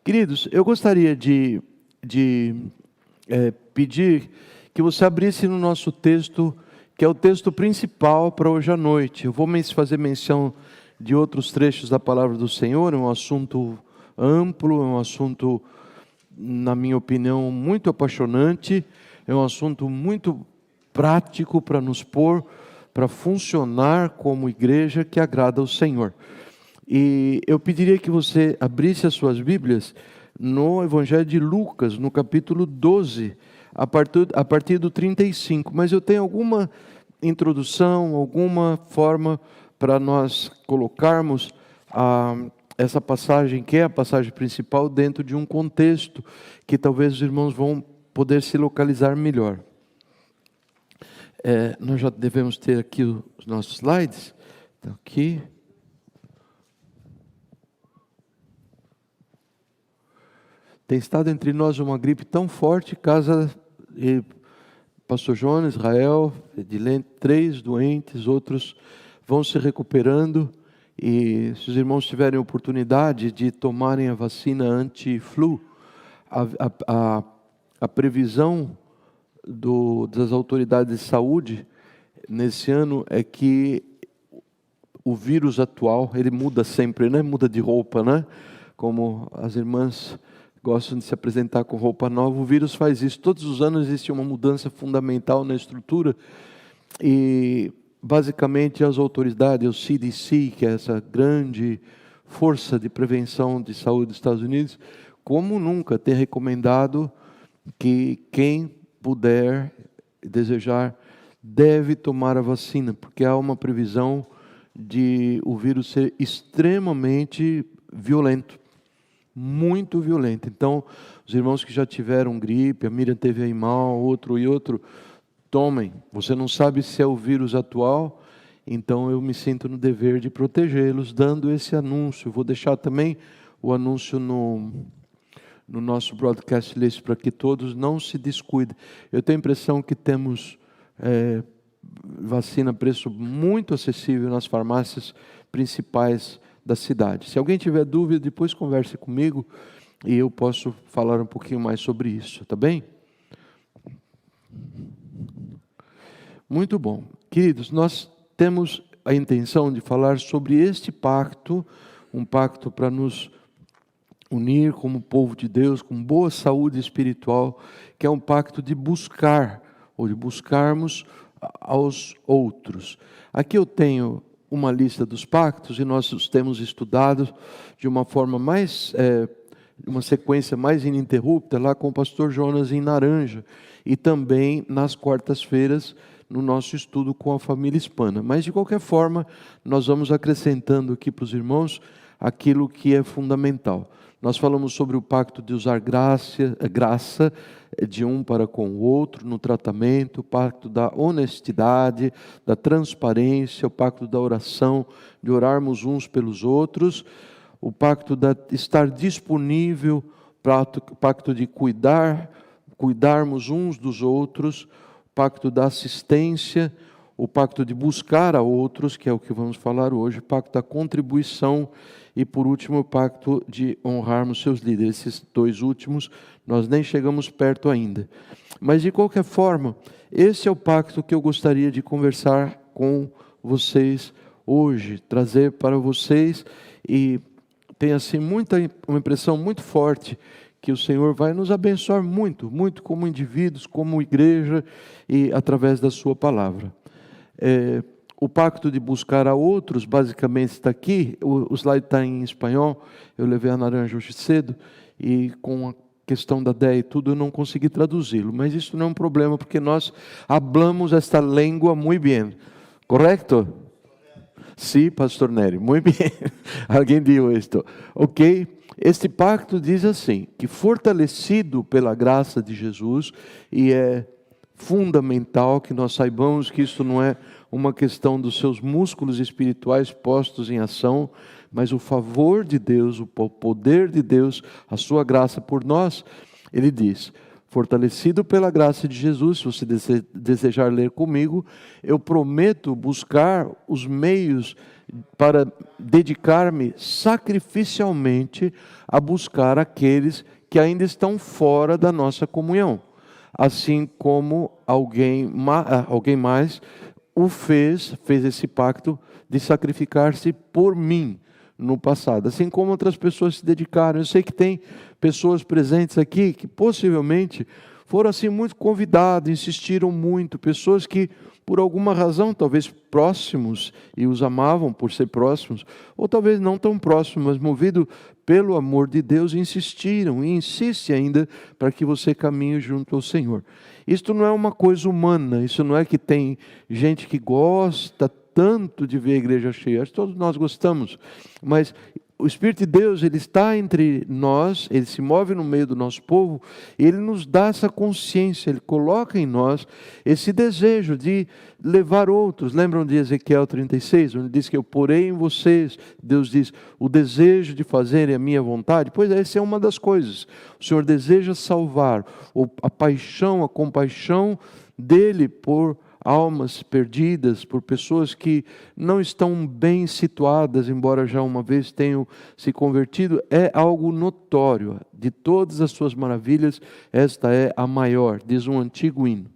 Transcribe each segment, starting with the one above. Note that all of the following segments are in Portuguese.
Queridos, eu gostaria de pedir que você abrisse no nosso texto, que é o texto principal para hoje à noite. Eu vou fazer menção de outros trechos da palavra do Senhor, é um assunto amplo, é um assunto, na minha opinião, muito apaixonante, é um assunto muito prático para nos pôr, para funcionar como igreja que agrada ao Senhor. E eu pediria que você abrisse as suas Bíblias no Evangelho de Lucas, no capítulo 12, a partir do 35. Mas eu tenho alguma introdução, alguma forma para nós colocarmos essa passagem, que é a passagem principal, dentro de um contexto que talvez os irmãos vão poder se localizar melhor. Nós já devemos ter aqui os nossos slides. Então, aqui. Tem estado entre nós uma gripe tão forte, pastor Jonas, Israel, Edilene, 3 doentes, outros vão se recuperando. E se os irmãos tiverem oportunidade de tomarem a vacina anti-flu, a previsão das autoridades de saúde nesse ano é que o vírus atual, ele muda sempre, né? Muda de roupa, né? Como as irmãs gostam de se apresentar com roupa nova, o vírus faz isso. Todos os anos existe uma mudança fundamental na estrutura e basicamente as autoridades, o CDC, que é essa grande força de prevenção de saúde dos Estados Unidos, como nunca tem recomendado que quem puder desejar deve tomar a vacina, porque há uma previsão de o vírus ser extremamente violento. Muito violento. Então, os irmãos que já tiveram gripe, a Miriam teve aí mal, outro, tomem. Você não sabe se é o vírus atual, então eu me sinto no dever de protegê-los, dando esse anúncio. Vou deixar também o anúncio no nosso broadcast list, para que todos não se descuidem. Eu tenho a impressão que temos vacina a preço muito acessível nas farmácias principais da cidade. Se alguém tiver dúvida, depois converse comigo e eu posso falar um pouquinho mais sobre isso, tá bem? Muito bom. Queridos, nós temos a intenção de falar sobre este pacto, um pacto para nos unir como povo de Deus, com boa saúde espiritual, que é um pacto de buscar, ou de buscarmos aos outros. Aqui eu tenho uma lista dos pactos e nós os temos estudado de uma forma uma sequência mais ininterrupta lá com o pastor Jonas em Naranja e também nas quartas-feiras no nosso estudo com a família hispana. Mas de qualquer forma, nós vamos acrescentando aqui para os irmãos aquilo que é fundamental. Nós falamos sobre o pacto de usar graça de um para com o outro no tratamento, o pacto da honestidade, da transparência, o pacto da oração, de orarmos uns pelos outros, o pacto de estar disponível, o pacto de cuidarmos uns dos outros, o pacto da assistência, o pacto de buscar a outros, que é o que vamos falar hoje, o pacto da contribuição e, por último, o pacto de honrarmos seus líderes. Esses dois últimos, nós nem chegamos perto ainda. Mas, de qualquer forma, esse é o pacto que eu gostaria de conversar com vocês hoje, trazer para vocês, e tem assim uma impressão muito forte que o Senhor vai nos abençoar muito, muito como indivíduos, como igreja e através da sua palavra. O pacto de buscar a outros, basicamente está aqui, o slide está em espanhol, eu levei a Naranja hoje cedo, e com a questão da DEA e tudo, eu não consegui traduzi-lo, mas isso não é um problema, porque nós hablamos esta língua muito bem, correto? Sim, pastor Nery, muito bem, alguém disse isto, ok? Este pacto diz assim, que fortalecido pela graça de Jesus, e é fundamental que nós saibamos que isso não é uma questão dos seus músculos espirituais postos em ação, mas o favor de Deus, o poder de Deus, a sua graça por nós. Ele diz, Fortalecido pela graça de Jesus, se você desejar ler comigo, eu prometo buscar os meios para dedicar-me sacrificialmente a buscar aqueles que ainda estão fora da nossa comunhão. Assim como alguém mais fez esse pacto de sacrificar-se por mim no passado. Assim como outras pessoas se dedicaram. Eu sei que tem pessoas presentes aqui que possivelmente foram assim muito convidadas, insistiram muito, pessoas que por alguma razão, talvez próximos, e os amavam por ser próximos, ou talvez não tão próximos, mas movido pelo amor de Deus, insistiram e insiste ainda para que você caminhe junto ao Senhor. Isto não é uma coisa humana, isso não é que tem gente que gosta tanto de ver a igreja cheia, acho que todos nós gostamos, mas o Espírito de Deus, Ele está entre nós, Ele se move no meio do nosso povo, e Ele nos dá essa consciência, Ele coloca em nós esse desejo de levar outros. Lembram de Ezequiel 36, onde diz que eu porei em vocês, Deus diz, o desejo de fazerem a minha vontade? Pois é, essa é uma das coisas. O Senhor deseja salvar, a paixão, a compaixão dEle por almas perdidas, por pessoas que não estão bem situadas, embora já uma vez tenham se convertido, é algo notório. De todas as suas maravilhas, esta é a maior, diz um antigo hino.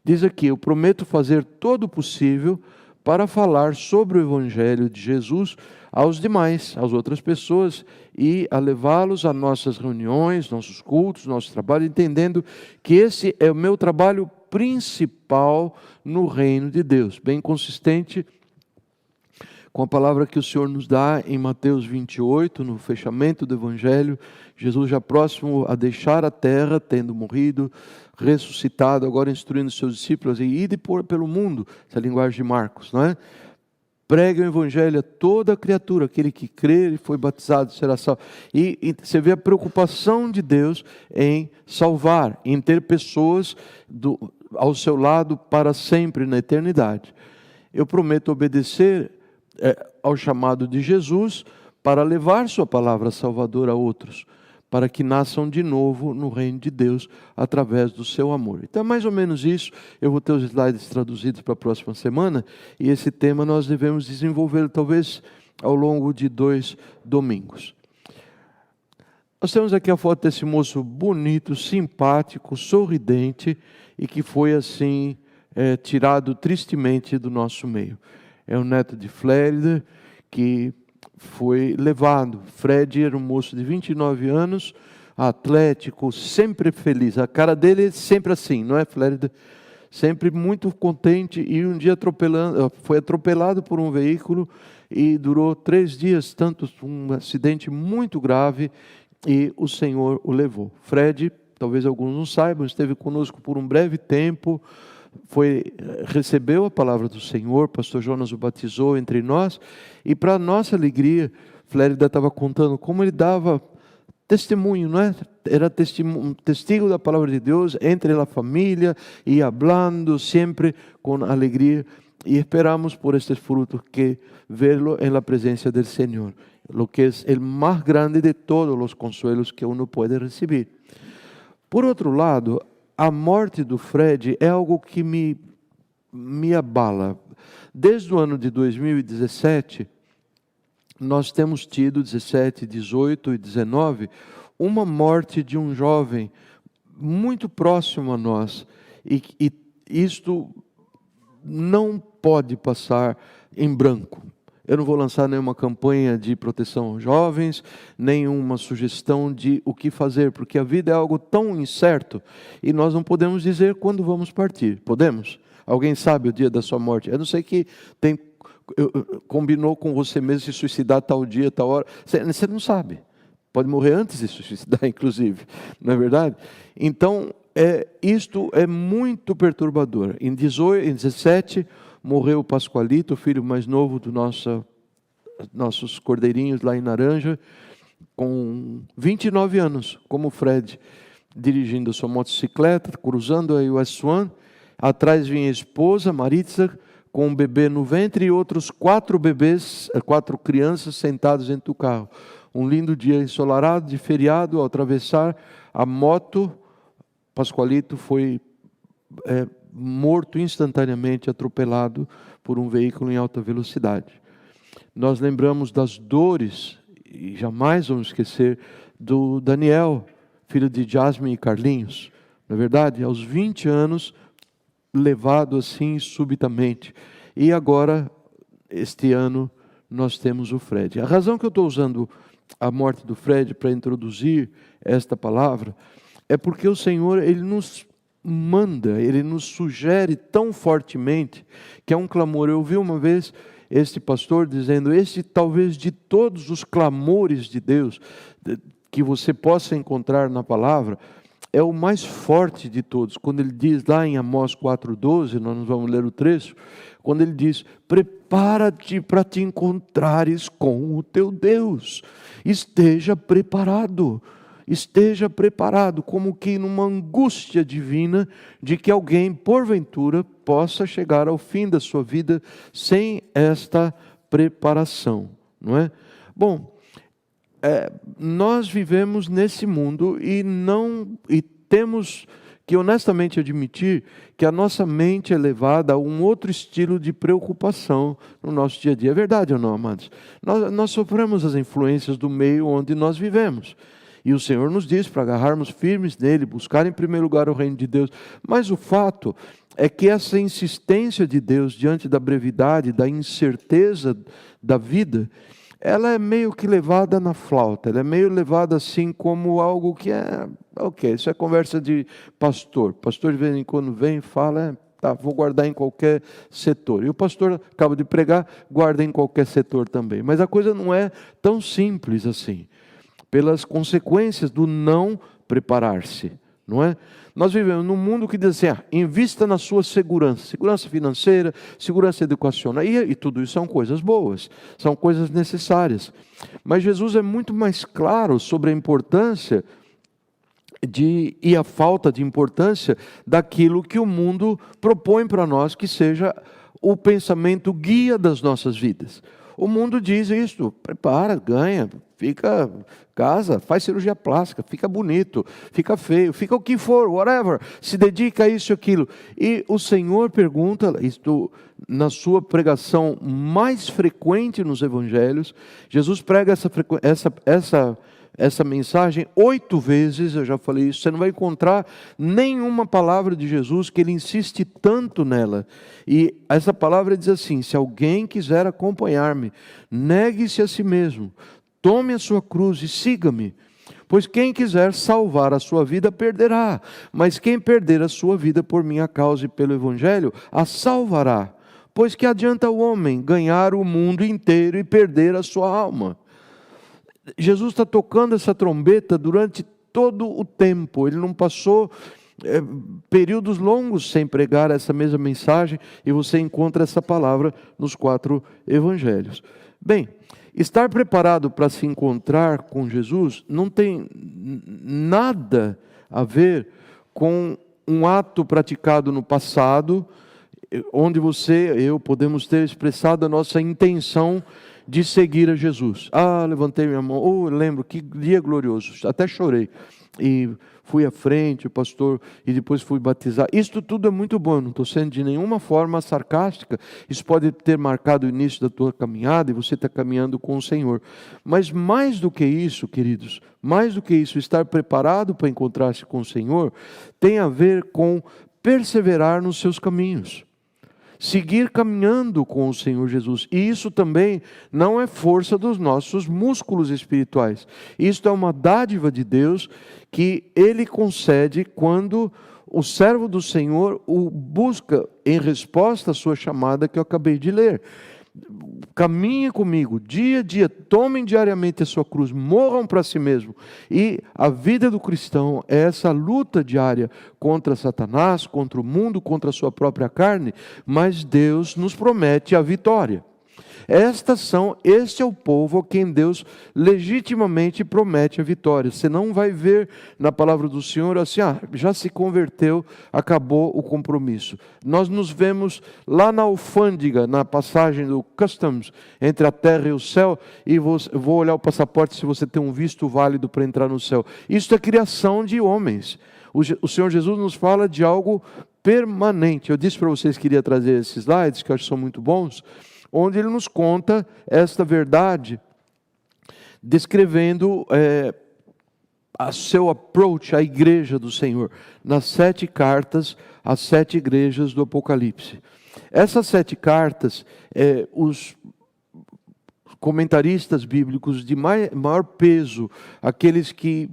Diz aqui, eu prometo fazer todo o possível para falar sobre o Evangelho de Jesus aos demais, às outras pessoas, e a levá-los a nossas reuniões, nossos cultos, nosso trabalho, entendendo que esse é o meu trabalho principal no reino de Deus, bem consistente com a palavra que o Senhor nos dá em Mateus 28, no fechamento do Evangelho, Jesus já próximo a deixar a terra, tendo morrido, ressuscitado, agora instruindo seus discípulos, e ide pelo mundo, essa é a linguagem de Marcos, não é? Pregue o Evangelho a toda criatura, aquele que crer e foi batizado será salvo. E você vê a preocupação de Deus em salvar, em ter pessoas ao seu lado para sempre na eternidade. Eu prometo obedecer ao chamado de Jesus para levar sua palavra salvadora a outros, para que nasçam de novo no reino de Deus através do seu amor. Então é mais ou menos isso. Eu vou ter os slides traduzidos para a próxima semana, e esse tema nós devemos desenvolver talvez ao longo de 2 domingos. Nós temos aqui a foto desse moço bonito, simpático, sorridente, e que foi assim tirado tristemente do nosso meio. É o neto de Flérida, que foi levado. Fred era um moço de 29 anos, atlético, sempre feliz. A cara dele é sempre assim, não é, Flérida? Sempre muito contente, e um dia foi atropelado por um veículo e durou 3 dias, um acidente muito grave, e o Senhor o levou. Fred, talvez alguns não saibam, esteve conosco por um breve tempo, recebeu a palavra do Senhor, pastor Jonas o batizou entre nós, e para nossa alegria, Flérida estava contando como ele dava testemunho, não é? Era testigo da palavra de Deus entre a família, e hablando sempre com alegria, e esperamos por estes frutos que verlo en la presencia del Señor, lo que es el más grande de todos los consuelos que uno puede recibir. Por outro lado, a morte do Fred é algo que me abala. Desde o ano de 2017, nós temos tido, 17, 18 e 19, uma morte de um jovem muito próximo a nós. E isto não pode passar em branco. Eu não vou lançar nenhuma campanha de proteção aos jovens, nenhuma sugestão de o que fazer, porque a vida é algo tão incerto e nós não podemos dizer quando vamos partir. Podemos? Alguém sabe o dia da sua morte? Eu não sei que combinou com você mesmo se suicidar tal dia, tal hora. Você não sabe. Pode morrer antes de se suicidar, inclusive. Não é verdade? Então, isto é muito perturbador. Em 17... morreu o Pascoalito, o filho mais novo dos nossos cordeirinhos lá em Naranja, com 29 anos, como o Fred, dirigindo sua motocicleta, cruzando a US 1. Atrás vinha a esposa, Maritza, com um bebê no ventre, e outros 4 crianças sentadas dentro do carro. Um lindo dia ensolarado, de feriado, ao atravessar, a moto Pascoalito foi morto instantaneamente, atropelado por um veículo em alta velocidade. Nós lembramos das dores, e jamais vamos esquecer, do Daniel, filho de Jasmine e Carlinhos. Na verdade, aos 20 anos, levado assim subitamente. E agora, este ano, nós temos o Fred. A razão que eu estou usando a morte do Fred para introduzir esta palavra é porque o Senhor, Ele nos manda, Ele nos sugere tão fortemente que é um clamor. Eu ouvi uma vez este pastor dizendo: este talvez de todos os clamores de Deus que você possa encontrar na palavra, é o mais forte de todos. Quando ele diz lá em Amós 4,12, nós vamos ler o trecho, quando ele diz: prepara-te para te encontrares com o teu Deus, esteja preparado, como que numa angústia divina de que alguém, porventura, possa chegar ao fim da sua vida sem esta preparação, não é? Bom, nós vivemos nesse mundo e temos que honestamente admitir que a nossa mente é levada a um outro estilo de preocupação no nosso dia a dia. É verdade ou não, amados? Nós sofremos as influências do meio onde nós vivemos. E o Senhor nos diz para agarrarmos firmes nele, buscar em primeiro lugar o reino de Deus. Mas o fato é que essa insistência de Deus diante da brevidade, da incerteza da vida, ela é meio que levada na flauta, ela é meio levada assim como algo que ok, isso é conversa de pastor. Pastor de vez em quando vem e fala, tá, vou guardar em qualquer setor. E o pastor acaba de pregar, guarda em qualquer setor também. Mas a coisa não é tão simples assim, pelas consequências do não preparar-se, não é? Nós vivemos num mundo que diz assim, invista na sua segurança financeira, segurança educacional, e tudo isso são coisas boas, são coisas necessárias. Mas Jesus é muito mais claro sobre a importância e a falta de importância daquilo que o mundo propõe para nós que seja o pensamento guia das nossas vidas. O mundo diz isso: prepara, ganha, fica, casa, faz cirurgia plástica, fica bonito, fica feio, fica o que for, whatever, se dedica a isso e aquilo. E o Senhor pergunta, isto na sua pregação mais frequente nos evangelhos, Jesus prega essa mensagem 8 vezes, eu já falei isso, você não vai encontrar nenhuma palavra de Jesus que ele insiste tanto nela. E essa palavra diz assim: se alguém quiser acompanhar-me, negue-se a si mesmo, tome a sua cruz e siga-me. Pois quem quiser salvar a sua vida, perderá. Mas quem perder a sua vida por minha causa e pelo Evangelho, a salvará. Pois que adianta o homem ganhar o mundo inteiro e perder a sua alma? Jesus está tocando essa trombeta durante todo o tempo. Ele não passou períodos longos sem pregar essa mesma mensagem, e você encontra essa palavra nos 4 evangelhos. Bem, estar preparado para se encontrar com Jesus não tem nada a ver com um ato praticado no passado, onde você e eu podemos ter expressado a nossa intenção de seguir a Jesus. Levantei minha mão, lembro, que dia glorioso, até chorei. E fui à frente, o pastor, e depois fui batizar. Isto tudo é muito bom, não estou sendo de nenhuma forma sarcástica. Isso pode ter marcado o início da tua caminhada e você está caminhando com o Senhor. Mas mais do que isso, queridos, mais do que isso, estar preparado para encontrar-se com o Senhor, tem a ver com perseverar nos seus caminhos. Seguir caminhando com o Senhor Jesus. E isso também não é força dos nossos músculos espirituais. Isto é uma dádiva de Deus que Ele concede quando o servo do Senhor o busca em resposta à sua chamada que eu acabei de ler. Caminhem comigo, dia a dia, tomem diariamente a sua cruz, morram para si mesmo. E a vida do cristão é essa luta diária contra Satanás, contra o mundo, contra a sua própria carne, mas Deus nos promete a vitória. Este é o povo a quem Deus legitimamente promete a vitória. Você não vai ver na palavra do Senhor assim, já se converteu, acabou o compromisso. Nós nos vemos lá na alfândega, na passagem do customs, entre a terra e o céu, e vou olhar o passaporte se você tem um visto válido para entrar no céu. Isso é criação de homens. O Senhor Jesus nos fala de algo permanente. Eu disse para vocês que iria trazer esses slides, que eu acho que são muito bons, onde ele nos conta esta verdade, descrevendo a seu approach à igreja do Senhor, nas 7 cartas, às 7 igrejas do Apocalipse. Essas 7 cartas, os comentaristas bíblicos de maior peso, aqueles que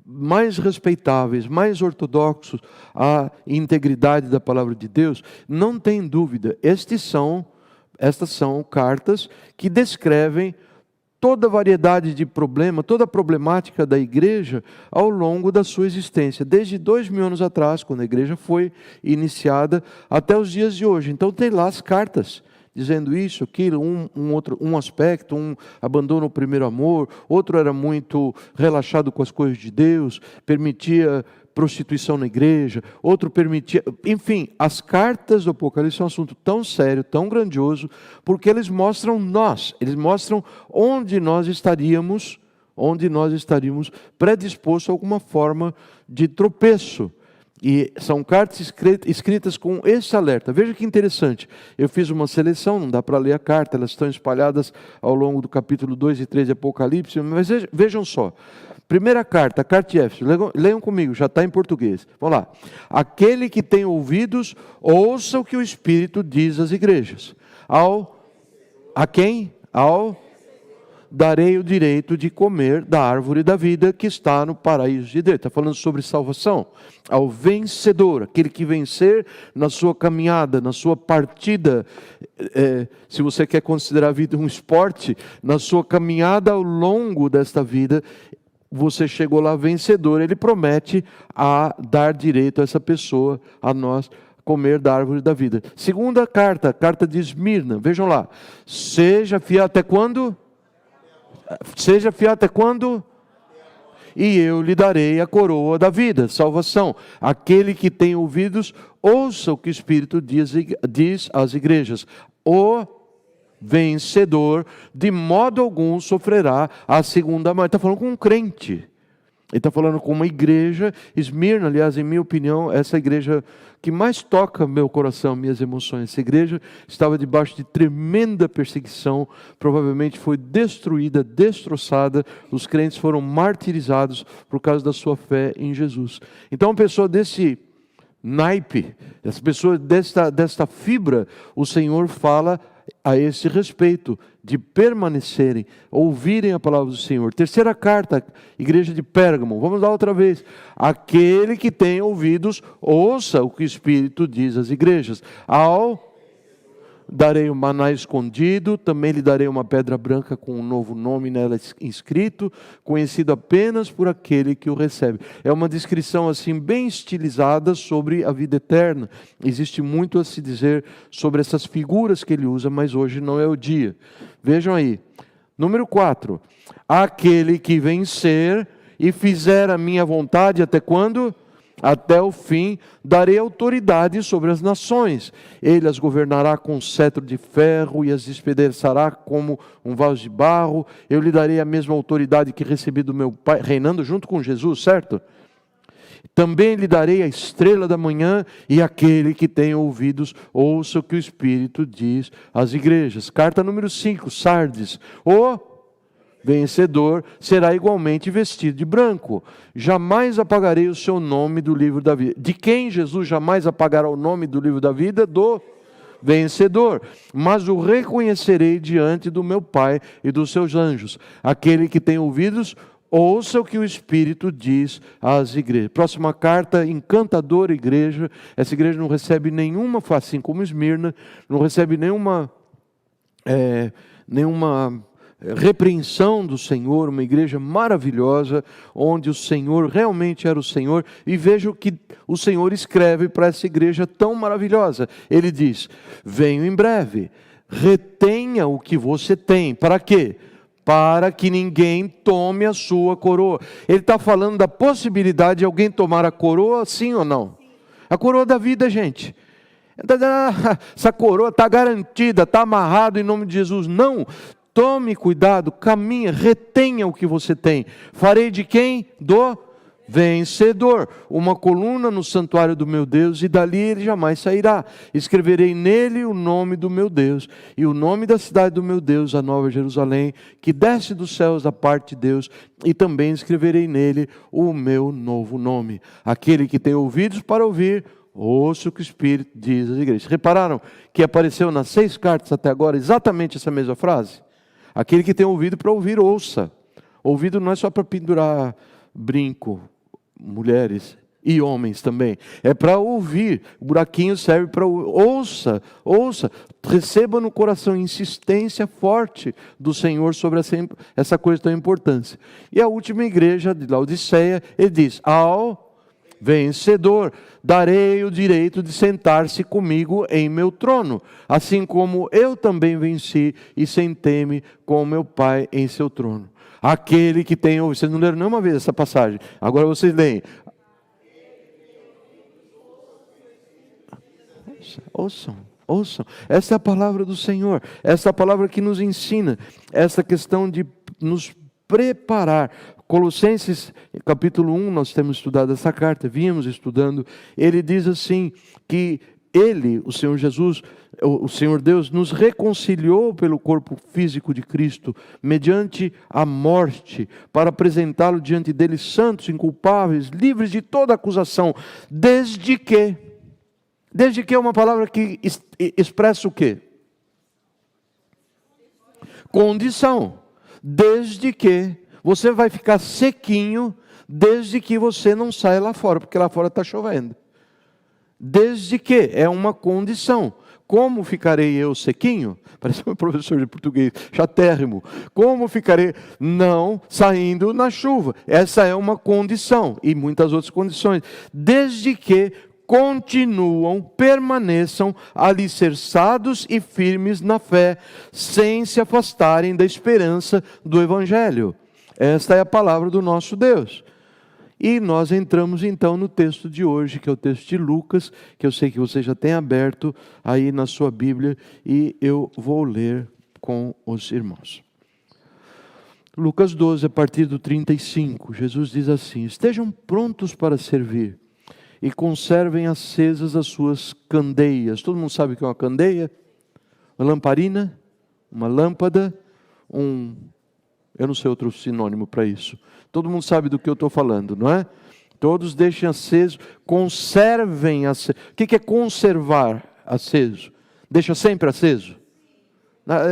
mais respeitáveis, mais ortodoxos à integridade da palavra de Deus, não tem dúvida, estas são cartas que descrevem toda a variedade de problema, toda a problemática da igreja ao longo da sua existência, desde 2000 anos atrás, quando a igreja foi iniciada, até os dias de hoje. Então tem lá as cartas, dizendo isso, aquilo, um aspecto, um abandona o primeiro amor, outro era muito relaxado com as coisas de Deus, permitia prostituição na igreja, outro permitia... Enfim, as cartas do Apocalipse são um assunto tão sério, tão grandioso, porque eles mostram onde nós estaríamos predispostos a alguma forma de tropeço. E são cartas escritas com esse alerta. Veja que interessante. Eu fiz uma seleção, não dá para ler a carta, elas estão espalhadas ao longo do capítulo 2 e 3 de Apocalipse, mas vejam só. Primeira carta, a carta de Éfeso, leiam comigo, já está em português. Vamos lá. Aquele que tem ouvidos, ouça o que o Espírito diz às igrejas. A quem? Darei o direito de comer da árvore da vida que está no paraíso de Deus. Está falando sobre salvação. Ao vencedor, aquele que vencer na sua caminhada, na sua partida, se você quer considerar a vida um esporte, na sua caminhada ao longo desta vida, você chegou lá vencedor, ele promete a dar direito a essa pessoa, a nós, comer da árvore da vida. Segunda carta, a carta de Esmirna, vejam lá. Seja fiel até quando? Seja fiel até quando? E eu lhe darei a coroa da vida, salvação. Aquele que tem ouvidos, ouça o que o Espírito diz às igrejas. O vencedor, de modo algum, sofrerá a segunda morte. Está falando com um crente. Ele está falando com uma igreja. Esmirna, aliás, em minha opinião, essa igreja que mais toca meu coração, minhas emoções. Essa igreja estava debaixo de tremenda perseguição, provavelmente foi destruída, destroçada. Os crentes foram martirizados por causa da sua fé em Jesus. Então, uma pessoa desse naipe, essa pessoa desta fibra, o Senhor fala a esse respeito, de permanecerem, ouvirem a palavra do Senhor. Terceira carta, igreja de Pérgamo, vamos lá outra vez. Aquele que tem ouvidos, ouça o que o Espírito diz às igrejas. Darei o maná escondido, também lhe darei uma pedra branca com um novo nome nela inscrito, conhecido apenas por aquele que o recebe. É uma descrição assim bem estilizada sobre a vida eterna. Existe muito a se dizer sobre essas figuras que ele usa, mas hoje não é o dia. Vejam aí. Número 4. Aquele que vencer e fizer a minha vontade até quando? Até o fim, darei autoridade sobre as nações. Ele as governará com cetro de ferro e as despedaçará como um vaso de barro. Eu lhe darei a mesma autoridade que recebi do meu Pai, reinando junto com Jesus, certo? Também lhe darei a estrela da manhã, e aquele que tem ouvidos, ouça o que o Espírito diz às igrejas. Carta número 5, Sardes. O vencedor será igualmente vestido de branco. Jamais apagarei o seu nome do livro da vida. De quem Jesus jamais apagará o nome do livro da vida? Do vencedor. Mas o reconhecerei diante do meu Pai e dos seus anjos. Aquele que tem ouvidos, ouça o que o Espírito diz às igrejas. Próxima carta, encantadora igreja. Essa igreja não recebe nenhuma, assim como Esmirna, não recebe nenhuma repreensão do Senhor, uma igreja maravilhosa, onde o Senhor realmente era o Senhor. E veja o que o Senhor escreve para essa igreja tão maravilhosa. Ele diz: venho em breve, retenha o que você tem. Para quê? Para que ninguém tome a sua coroa. Ele está falando da possibilidade de alguém tomar a coroa, sim ou não? A coroa da vida, gente. Essa coroa está garantida, está amarrado em nome de Jesus. Não. Tome cuidado, caminhe, retenha o que você tem. Farei de quem? Do vencedor, uma coluna no santuário do meu Deus, e dali ele jamais sairá. Escreverei nele o nome do meu Deus, e o nome da cidade do meu Deus, a Nova Jerusalém, que desce dos céus da parte de Deus, e também escreverei nele o meu novo nome. Aquele que tem ouvidos para ouvir, ouça o que o Espírito diz às igrejas. Repararam que apareceu nas 6 cartas até agora exatamente essa mesma frase? Aquele que tem ouvido para ouvir, ouça. Ouvido não é só para pendurar brinco, mulheres e homens também. É para ouvir. O buraquinho serve para ouça, ouça. Receba no coração insistência forte do Senhor sobre essa coisa tão importante. E a última igreja de Laodiceia, ele diz: ao vencedor darei o direito de sentar-se comigo em meu trono, assim como eu também venci e sentei-me com meu Pai em seu trono. Aquele que tem ouvido. Vocês não leram nenhuma vez essa passagem, agora vocês leem. Ouçam, ouçam. Essa é a palavra do Senhor. Essa é a palavra que nos ensina essa questão de nos preparar. Colossenses capítulo 1, nós temos estudado essa carta, vínhamos estudando. Ele diz assim, que Ele, o Senhor Jesus, o Senhor Deus, nos reconciliou pelo corpo físico de Cristo, mediante a morte, para apresentá-lo diante dele santos, inculpáveis, livres de toda acusação, desde que é uma palavra que expressa o quê? Condição. Desde que você vai ficar sequinho, desde que você não saia lá fora, porque lá fora está chovendo. Desde que é uma condição. Como ficarei eu sequinho? Parece um professor de português, chatérrimo. Como ficarei? Não saindo na chuva. Essa é uma condição, e muitas outras condições. Desde que continuam, permaneçam alicerçados e firmes na fé, sem se afastarem da esperança do Evangelho. Esta é a palavra do nosso Deus. E nós entramos então no texto de hoje, que é o texto de Lucas, que eu sei que você já tem aberto aí na sua Bíblia, e eu vou ler com os irmãos. Lucas 12, a partir do 35, Jesus diz assim: estejam prontos para servir, e conservem acesas as suas candeias. Todo mundo sabe o que é uma candeia? Uma lamparina, uma lâmpada, eu não sei outro sinônimo para isso. Todo mundo sabe do que eu estou falando, não é? Todos deixem aceso, conservem aceso. O que é conservar aceso? Deixa sempre aceso?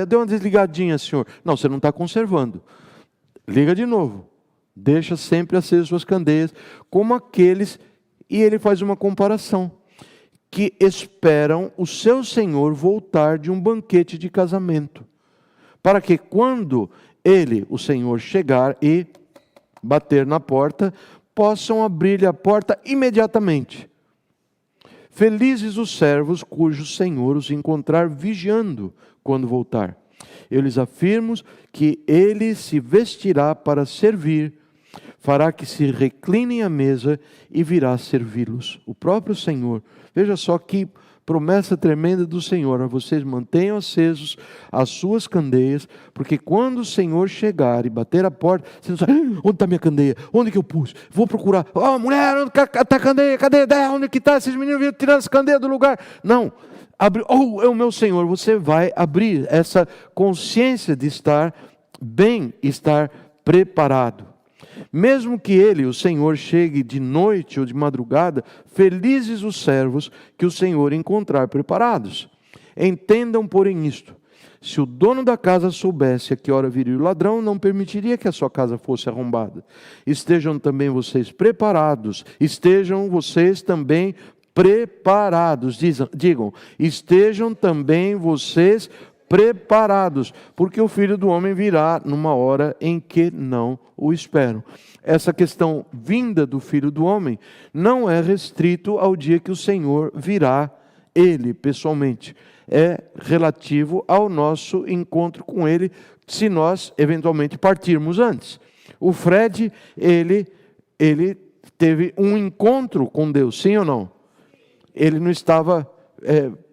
Deu uma desligadinha, senhor. Não, você não está conservando. Liga de novo. Deixa sempre acesas suas candeias, como aqueles, e ele faz uma comparação, que esperam o seu senhor voltar de um banquete de casamento, para que quando ele, o Senhor, chegar e bater na porta, possam abrir-lhe a porta imediatamente. Felizes os servos cujo Senhor os encontrar vigiando quando voltar. Eu lhes afirmo que ele se vestirá para servir, fará que se reclinem à mesa e virá servi-los. O próprio Senhor. Veja só que promessa tremenda do Senhor: vocês mantenham acesos as suas candeias, porque quando o Senhor chegar e bater a porta, você não sabe: onde está minha candeia? Onde que eu pus? Vou procurar. Mulher, onde está a candeia? Cadê? Onde que está? Esses meninos viram tirando essa candeia do lugar. Não. É o meu Senhor. Você vai abrir essa consciência de estar bem, estar preparado. Mesmo que ele, o Senhor, chegue de noite ou de madrugada, felizes os servos que o Senhor encontrar preparados. Entendam, porém, isto: se o dono da casa soubesse a que hora viria o ladrão, não permitiria que a sua casa fosse arrombada. Estejam também vocês preparados, estejam vocês também preparados. Digam, estejam também vocês preparados, porque o Filho do Homem virá numa hora em que não o esperam. Essa questão vinda do Filho do Homem não é restrito ao dia que o Senhor virá, Ele, pessoalmente. É relativo ao nosso encontro com Ele, se nós eventualmente partirmos antes. O Fred, ele teve um encontro com Deus, sim ou não? Ele não estava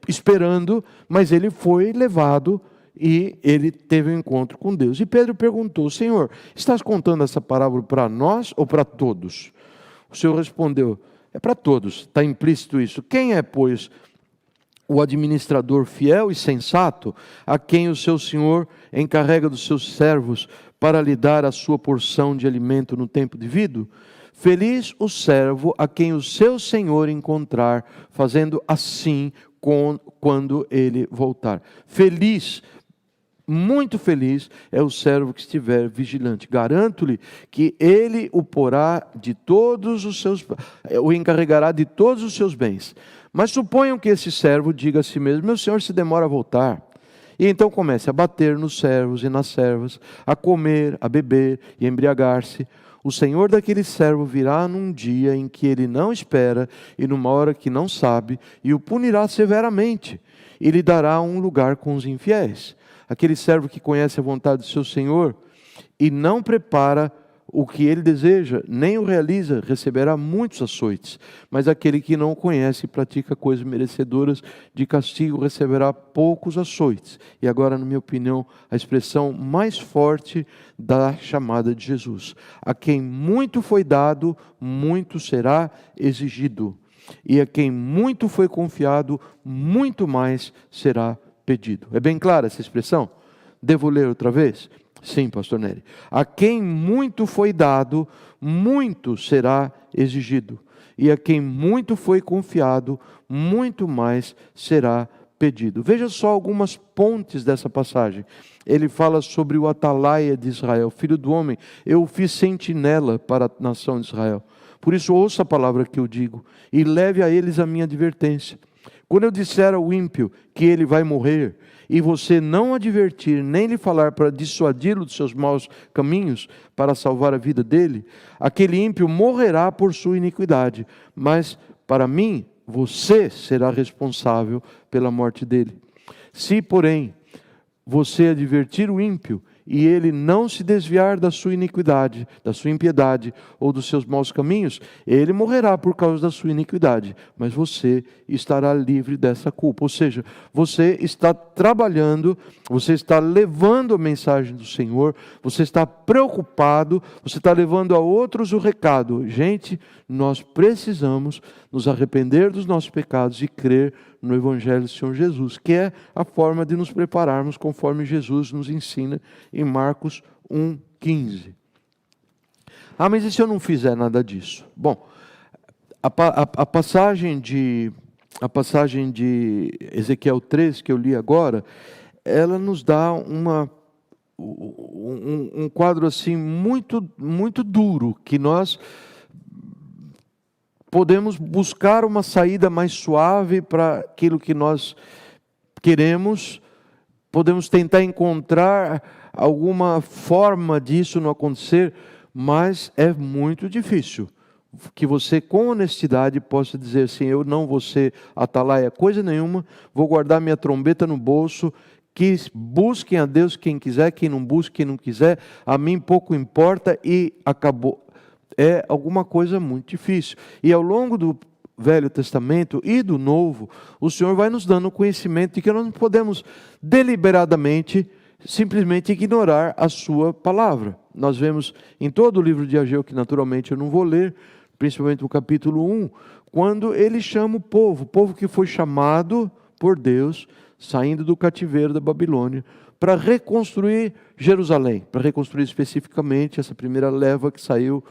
esperando, mas ele foi levado e ele teve um encontro com Deus. E Pedro perguntou: Senhor, estás contando essa parábola para nós ou para todos? O Senhor respondeu: é para todos, está implícito isso. Quem é, pois, o administrador fiel e sensato, a quem o seu senhor encarrega dos seus servos para lhe dar a sua porção de alimento no tempo devido? Feliz o servo a quem o seu senhor encontrar, fazendo assim quando ele voltar. Feliz, muito feliz é o servo que estiver vigilante. Garanto-lhe que ele o porá de todos os seus, o encarregará de todos os seus bens. Mas suponham que esse servo diga a si mesmo: meu senhor se demora a voltar. E então comece a bater nos servos e nas servas, a comer, a beber e a embriagar-se. O senhor daquele servo virá num dia em que ele não espera e numa hora que não sabe, e o punirá severamente, e lhe dará um lugar com os infiéis. Aquele servo que conhece a vontade do seu senhor e não prepara o que ele deseja, nem o realiza, receberá muitos açoites. Mas aquele que não o conhece e pratica coisas merecedoras de castigo, receberá poucos açoites. E agora, na minha opinião, a expressão mais forte da chamada de Jesus: a quem muito foi dado, muito será exigido. E a quem muito foi confiado, muito mais será pedido. É bem clara essa expressão? Devo ler outra vez? Sim, pastor Nery. A quem muito foi dado, muito será exigido. E a quem muito foi confiado, muito mais será pedido. Veja só algumas pontes dessa passagem. Ele fala sobre o atalaia de Israel: filho do homem, eu o fiz sentinela para a nação de Israel. Por isso ouça a palavra que eu digo e leve a eles a minha advertência. Quando eu disser ao ímpio que ele vai morrer, e você não advertir, nem lhe falar para dissuadi-lo dos seus maus caminhos, para salvar a vida dele, aquele ímpio morrerá por sua iniquidade, mas para mim, você será responsável pela morte dele. Se, porém, você advertir o ímpio, e ele não se desviar da sua iniquidade, da sua impiedade ou dos seus maus caminhos, ele morrerá por causa da sua iniquidade, mas você estará livre dessa culpa. Ou seja, você está trabalhando, você está levando a mensagem do Senhor, você está preocupado, você está levando a outros o recado. Gente, nós precisamos nos arrepender dos nossos pecados e crer no Evangelho do Senhor Jesus, que é a forma de nos prepararmos conforme Jesus nos ensina em Marcos 1,15. Ah, mas e se eu não fizer nada disso? Bom, a passagem de Ezequiel 3, que eu li agora, ela nos dá um quadro assim muito, muito duro, que nós podemos buscar uma saída mais suave para aquilo que nós queremos, podemos tentar encontrar alguma forma disso não acontecer, mas é muito difícil. Que você com honestidade possa dizer assim: eu não vou ser atalaia coisa nenhuma, vou guardar minha trombeta no bolso, que busquem a Deus quem quiser, quem não busque, quem não quiser, a mim pouco importa, e acabou. É alguma coisa muito difícil. E ao longo do Velho Testamento e do Novo, o Senhor vai nos dando conhecimento de que nós não podemos deliberadamente, simplesmente ignorar a sua palavra. Nós vemos em todo o livro de Ageu, que naturalmente eu não vou ler, principalmente o capítulo 1, quando ele chama o povo que foi chamado por Deus, saindo do cativeiro da Babilônia, para reconstruir Jerusalém, para reconstruir especificamente essa primeira leva que saiu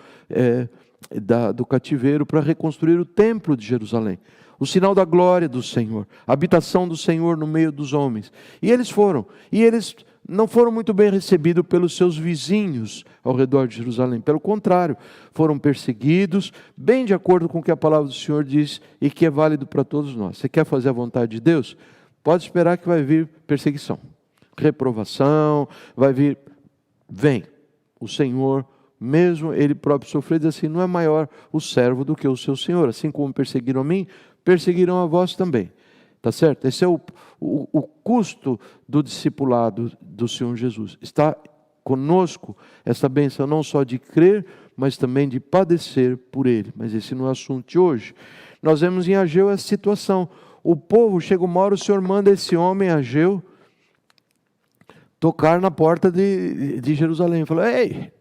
do cativeiro, para reconstruir o templo de Jerusalém, o sinal da glória do Senhor, a habitação do Senhor no meio dos homens. E eles não foram muito bem recebidos pelos seus vizinhos ao redor de Jerusalém. Pelo contrário, foram perseguidos, bem de acordo com o que a palavra do Senhor diz e que é válido para todos nós. Você quer fazer a vontade de Deus? Pode esperar que vai vir perseguição, reprovação, vai vir. Vem. O Senhor, mesmo Ele próprio sofreu, diz assim: não é maior o servo do que o seu Senhor. Assim como perseguiram a mim, perseguirão a vós também. Tá certo? Esse é o custo do discipulado do Senhor Jesus. Está conosco essa bênção não só de crer, mas também de padecer por Ele. Mas esse não é o assunto de hoje. Nós vemos em Ageu essa situação. O povo, chega uma hora, o Senhor manda esse homem, Ageu, tocar na porta de Jerusalém. Falou: ei,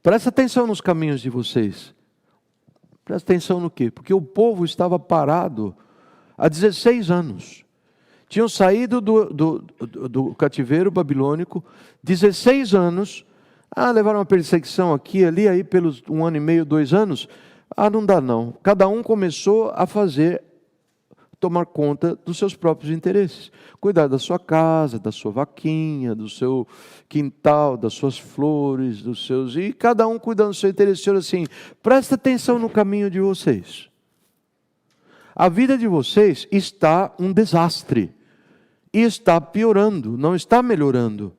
presta atenção nos caminhos de vocês. Presta atenção no quê? Porque o povo estava parado há 16 anos. Tinham saído do cativeiro babilônico, 16 anos. Levaram uma perseguição aqui e ali, aí pelos 1 ano e meio, 2 anos. Não dá não. Cada um começou a tomar conta dos seus próprios interesses. Cuidar da sua casa, da sua vaquinha, do seu quintal, das suas flores, dos seus... E cada um cuidando do seu interesse. Senhor, assim, presta atenção no caminho de vocês. A vida de vocês está um desastre. E está piorando, não está melhorando.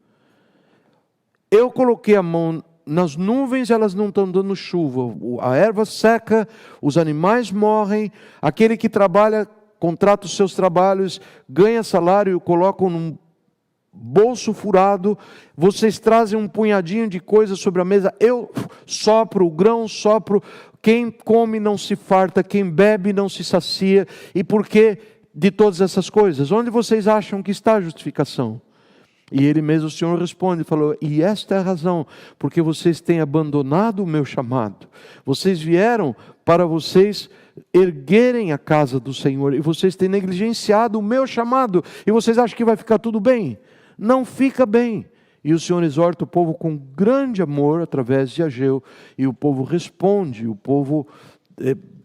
Eu coloquei a mão nas nuvens, elas não estão dando chuva. A erva seca, os animais morrem, aquele que trabalha... contrata os seus trabalhos, ganha salário, colocam num bolso furado, vocês trazem um punhadinho de coisas sobre a mesa, eu sopro o grão, sopro, quem come não se farta, quem bebe não se sacia, e por que de todas essas coisas? Onde vocês acham que está a justificação? E ele mesmo, o Senhor responde, falou, e esta é a razão, porque vocês têm abandonado o meu chamado, vocês vieram para vocês erguerem a casa do Senhor, e vocês têm negligenciado o meu chamado, e vocês acham que vai ficar tudo bem? Não fica bem. E o Senhor exorta o povo com grande amor, através de Ageu, e o povo responde, o povo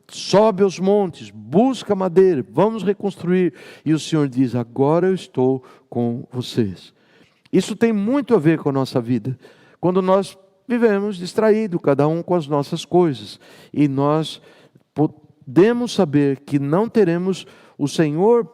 sobe aos montes, busca madeira, vamos reconstruir, e o Senhor diz, agora eu estou com vocês. Isso tem muito a ver com a nossa vida, quando nós vivemos distraídos, cada um com as nossas coisas, e nós podemos saber que não teremos o Senhor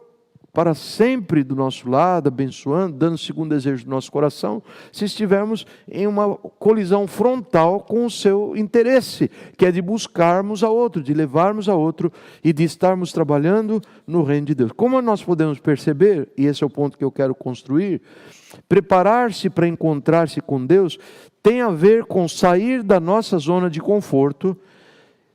para sempre do nosso lado, abençoando, dando segundo desejo do nosso coração, se estivermos em uma colisão frontal com o seu interesse, que é de buscarmos a outro, de levarmos a outro e de estarmos trabalhando no reino de Deus. Como nós podemos perceber, e esse é o ponto que eu quero construir, preparar-se para encontrar-se com Deus tem a ver com sair da nossa zona de conforto,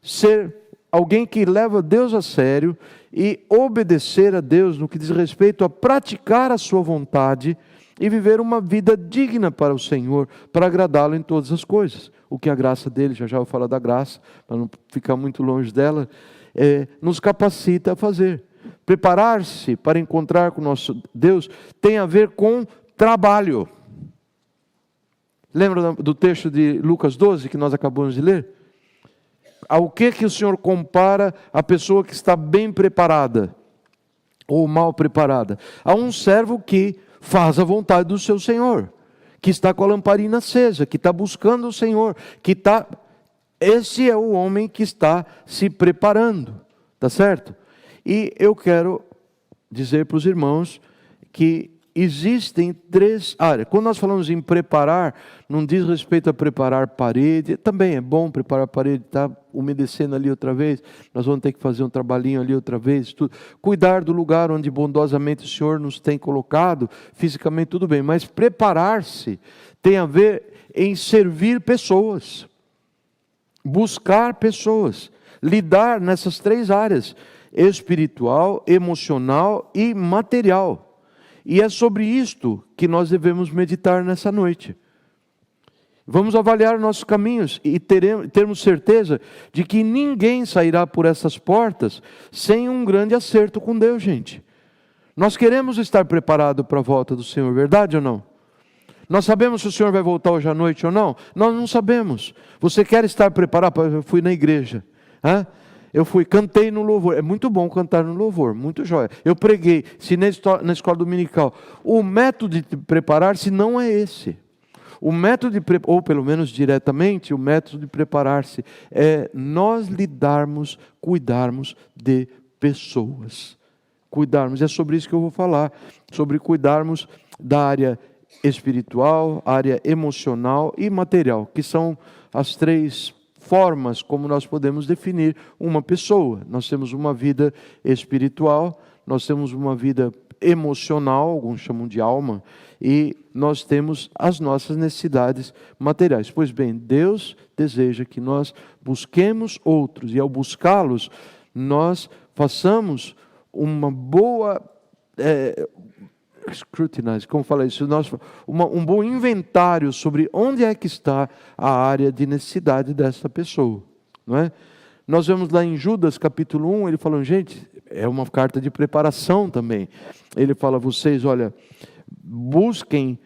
ser alguém que leva Deus a sério e obedecer a Deus no que diz respeito a praticar a sua vontade e viver uma vida digna para o Senhor, para agradá-lo em todas as coisas. O que a graça dele, já vou falar da graça, para não ficar muito longe dela, nos capacita a fazer. Preparar-se para encontrar com o nosso Deus tem a ver com trabalho. Lembra do texto de Lucas 12 que nós acabamos de ler? Ao que o Senhor compara a pessoa que está bem preparada ou mal preparada? A um servo que faz a vontade do seu Senhor, que está com a lamparina acesa, que está buscando o Senhor, esse é o homem que está se preparando, tá certo? E eu quero dizer para os irmãos que existem 3 áreas. Quando nós falamos em preparar, não diz respeito a preparar parede, também é bom preparar parede, está umedecendo ali outra vez, nós vamos ter que fazer um trabalhinho ali outra vez, tudo. Cuidar do lugar onde bondosamente o Senhor nos tem colocado, fisicamente tudo bem, mas preparar-se tem a ver em servir pessoas, buscar pessoas, lidar nessas 3 áreas, espiritual, emocional e material. E é sobre isto que nós devemos meditar nessa noite. Vamos avaliar nossos caminhos e termos certeza de que ninguém sairá por essas portas sem um grande acerto com Deus, gente. Nós queremos estar preparados para a volta do Senhor, verdade ou não? Nós sabemos se o Senhor vai voltar hoje à noite ou não? Nós não sabemos. Você quer estar preparado? Eu fui na igreja. Cantei no louvor, é muito bom cantar no louvor, muito jóia. Eu preguei, se na escola dominical. O método de preparar-se não é esse. O método ou pelo menos diretamente, o método de preparar-se é nós lidarmos, cuidarmos de pessoas. Cuidarmos, é sobre isso que eu vou falar, sobre cuidarmos da área espiritual, área emocional e material, que são as 3 formas como nós podemos definir uma pessoa. Nós temos uma vida espiritual, nós temos uma vida emocional, alguns chamam de alma, e nós temos as nossas necessidades materiais. Pois bem, Deus deseja que nós busquemos outros, e ao buscá-los, nós façamos uma boa... scrutinize, como fala isso, um bom inventário sobre onde é que está a área de necessidade dessa pessoa, não é? Nós vemos lá em Judas capítulo 1, ele falando, gente, é uma carta de preparação também. Ele fala, vocês, olha, busquem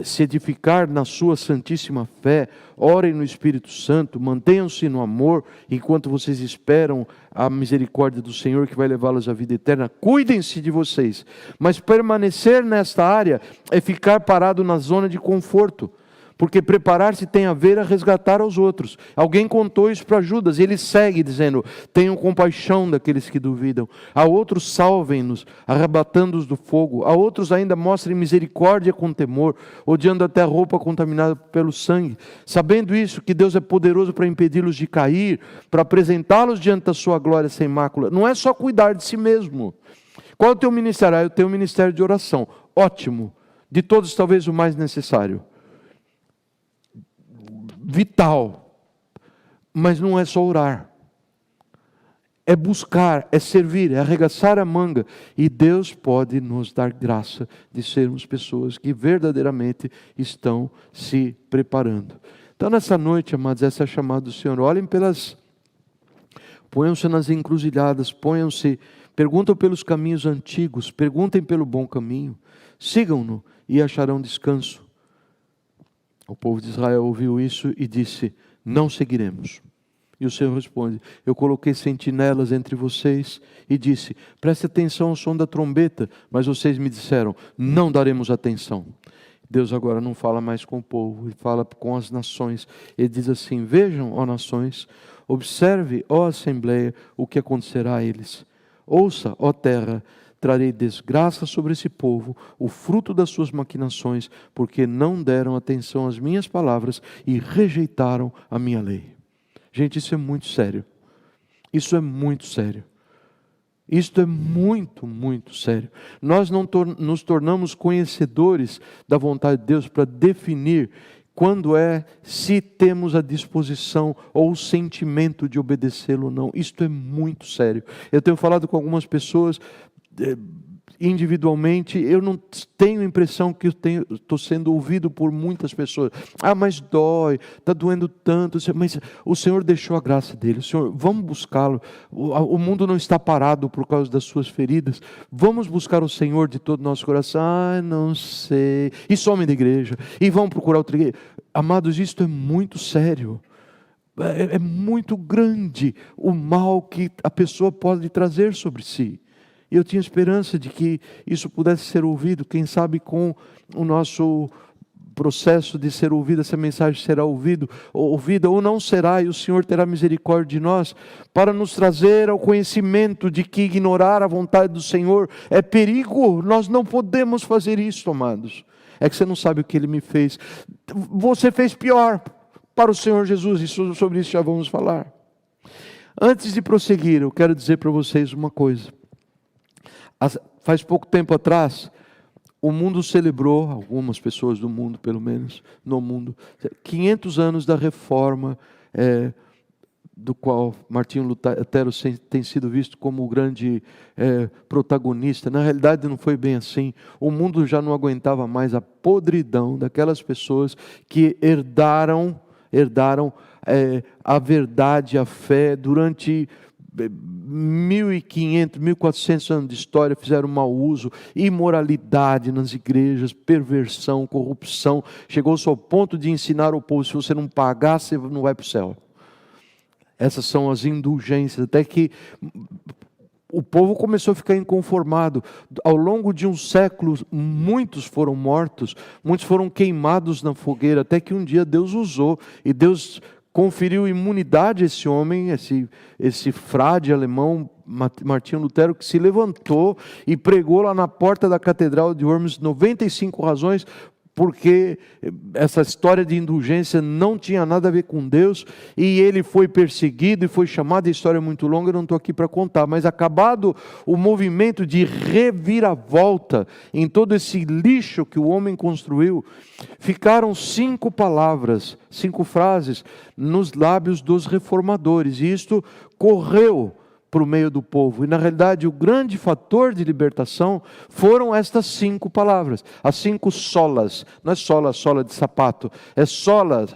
se edificar na sua santíssima fé, orem no Espírito Santo, mantenham-se no amor, enquanto vocês esperam a misericórdia do Senhor que vai levá-los à vida eterna. Cuidem-se de vocês, mas permanecer nesta área é ficar parado na zona de conforto, porque preparar-se tem a ver a resgatar aos outros. Alguém contou isso para Judas, e ele segue dizendo, tenham compaixão daqueles que duvidam. A outros salvem-nos, arrebatando-os do fogo. A outros ainda mostrem misericórdia com temor, odiando até a roupa contaminada pelo sangue. Sabendo isso, que Deus é poderoso para impedi-los de cair, para apresentá-los diante da sua glória sem mácula. Não é só cuidar de si mesmo. Qual é o teu ministério? Eu tenho o ministério de oração. Ótimo. De todos, talvez o mais necessário. Vital, mas não é só orar, é buscar, é servir, é arregaçar a manga, e Deus pode nos dar graça de sermos pessoas que verdadeiramente estão se preparando. Então nessa noite, amados, essa é a chamada do Senhor. Olhem ponham-se nas encruzilhadas, perguntam pelos caminhos antigos, perguntem pelo bom caminho, sigam-no e acharão descanso. O povo de Israel ouviu isso e disse, não seguiremos. E o Senhor responde, eu coloquei sentinelas entre vocês e disse, preste atenção ao som da trombeta, mas vocês me disseram, não daremos atenção. Deus agora não fala mais com o povo, ele fala com as nações. Ele diz assim, vejam, ó nações, observe, ó assembleia, o que acontecerá a eles. Ouça, ó terra, trarei desgraça sobre esse povo, o fruto das suas maquinações, porque não deram atenção às minhas palavras e rejeitaram a minha lei. Gente, isso é muito sério. Isso é muito sério. Isto é muito, muito sério. Nós não nos tornamos conhecedores da vontade de Deus para definir se temos a disposição ou o sentimento de obedecê-lo ou não. Isto é muito sério. Eu tenho falado com algumas pessoas individualmente, eu não tenho a impressão que estou sendo ouvido por muitas pessoas. Mas dói, está doendo tanto, mas o Senhor deixou a graça dele. Vamos buscá-lo. O mundo não está parado por causa das suas feridas. Vamos buscar o Senhor de todo o nosso coração. Não sei. E somem da igreja. E vamos procurar outra igreja. Amados, isto é muito sério. É muito grande o mal que a pessoa pode trazer sobre si. E eu tinha esperança de que isso pudesse ser ouvido, quem sabe com o nosso processo de ser ouvido, essa mensagem será ouvida ou não será, e o Senhor terá misericórdia de nós, para nos trazer ao conhecimento de que ignorar a vontade do Senhor é perigo. Nós não podemos fazer isso, amados. É que você não sabe o que Ele me fez. Você fez pior para o Senhor Jesus, e sobre isso já vamos falar. Antes de prosseguir, eu quero dizer para vocês uma coisa. Faz pouco tempo atrás, o mundo celebrou, algumas pessoas do mundo, pelo menos, no mundo, 500 anos da reforma, do qual Martinho Lutero tem sido visto como o grande protagonista. Na realidade não foi bem assim. O mundo já não aguentava mais a podridão daquelas pessoas que herdaram a verdade, a fé, durante 1.500, 1.400 anos de história, fizeram mau uso, imoralidade nas igrejas, perversão, corrupção. Chegou-se ao ponto de ensinar ao povo, se você não pagar, você não vai para o céu. Essas são as indulgências, até que o povo começou a ficar inconformado. Ao longo de um século, muitos foram mortos, muitos foram queimados na fogueira, até que um dia Deus usou, e Deus conferiu imunidade a esse homem, esse frade alemão, Martinho Lutero, que se levantou e pregou lá na porta da Catedral de Worms 95 razões, porque essa história de indulgência não tinha nada a ver com Deus, e ele foi perseguido e foi chamado. A história é muito longa, eu não estou aqui para contar, mas acabado o movimento de reviravolta em todo esse lixo que o homem construiu, ficaram 5 palavras, 5 frases nos lábios dos reformadores, e isto correu para o meio do povo. E na realidade o grande fator de libertação foram estas 5 palavras, as 5 solas. Não é sola de sapato, é sola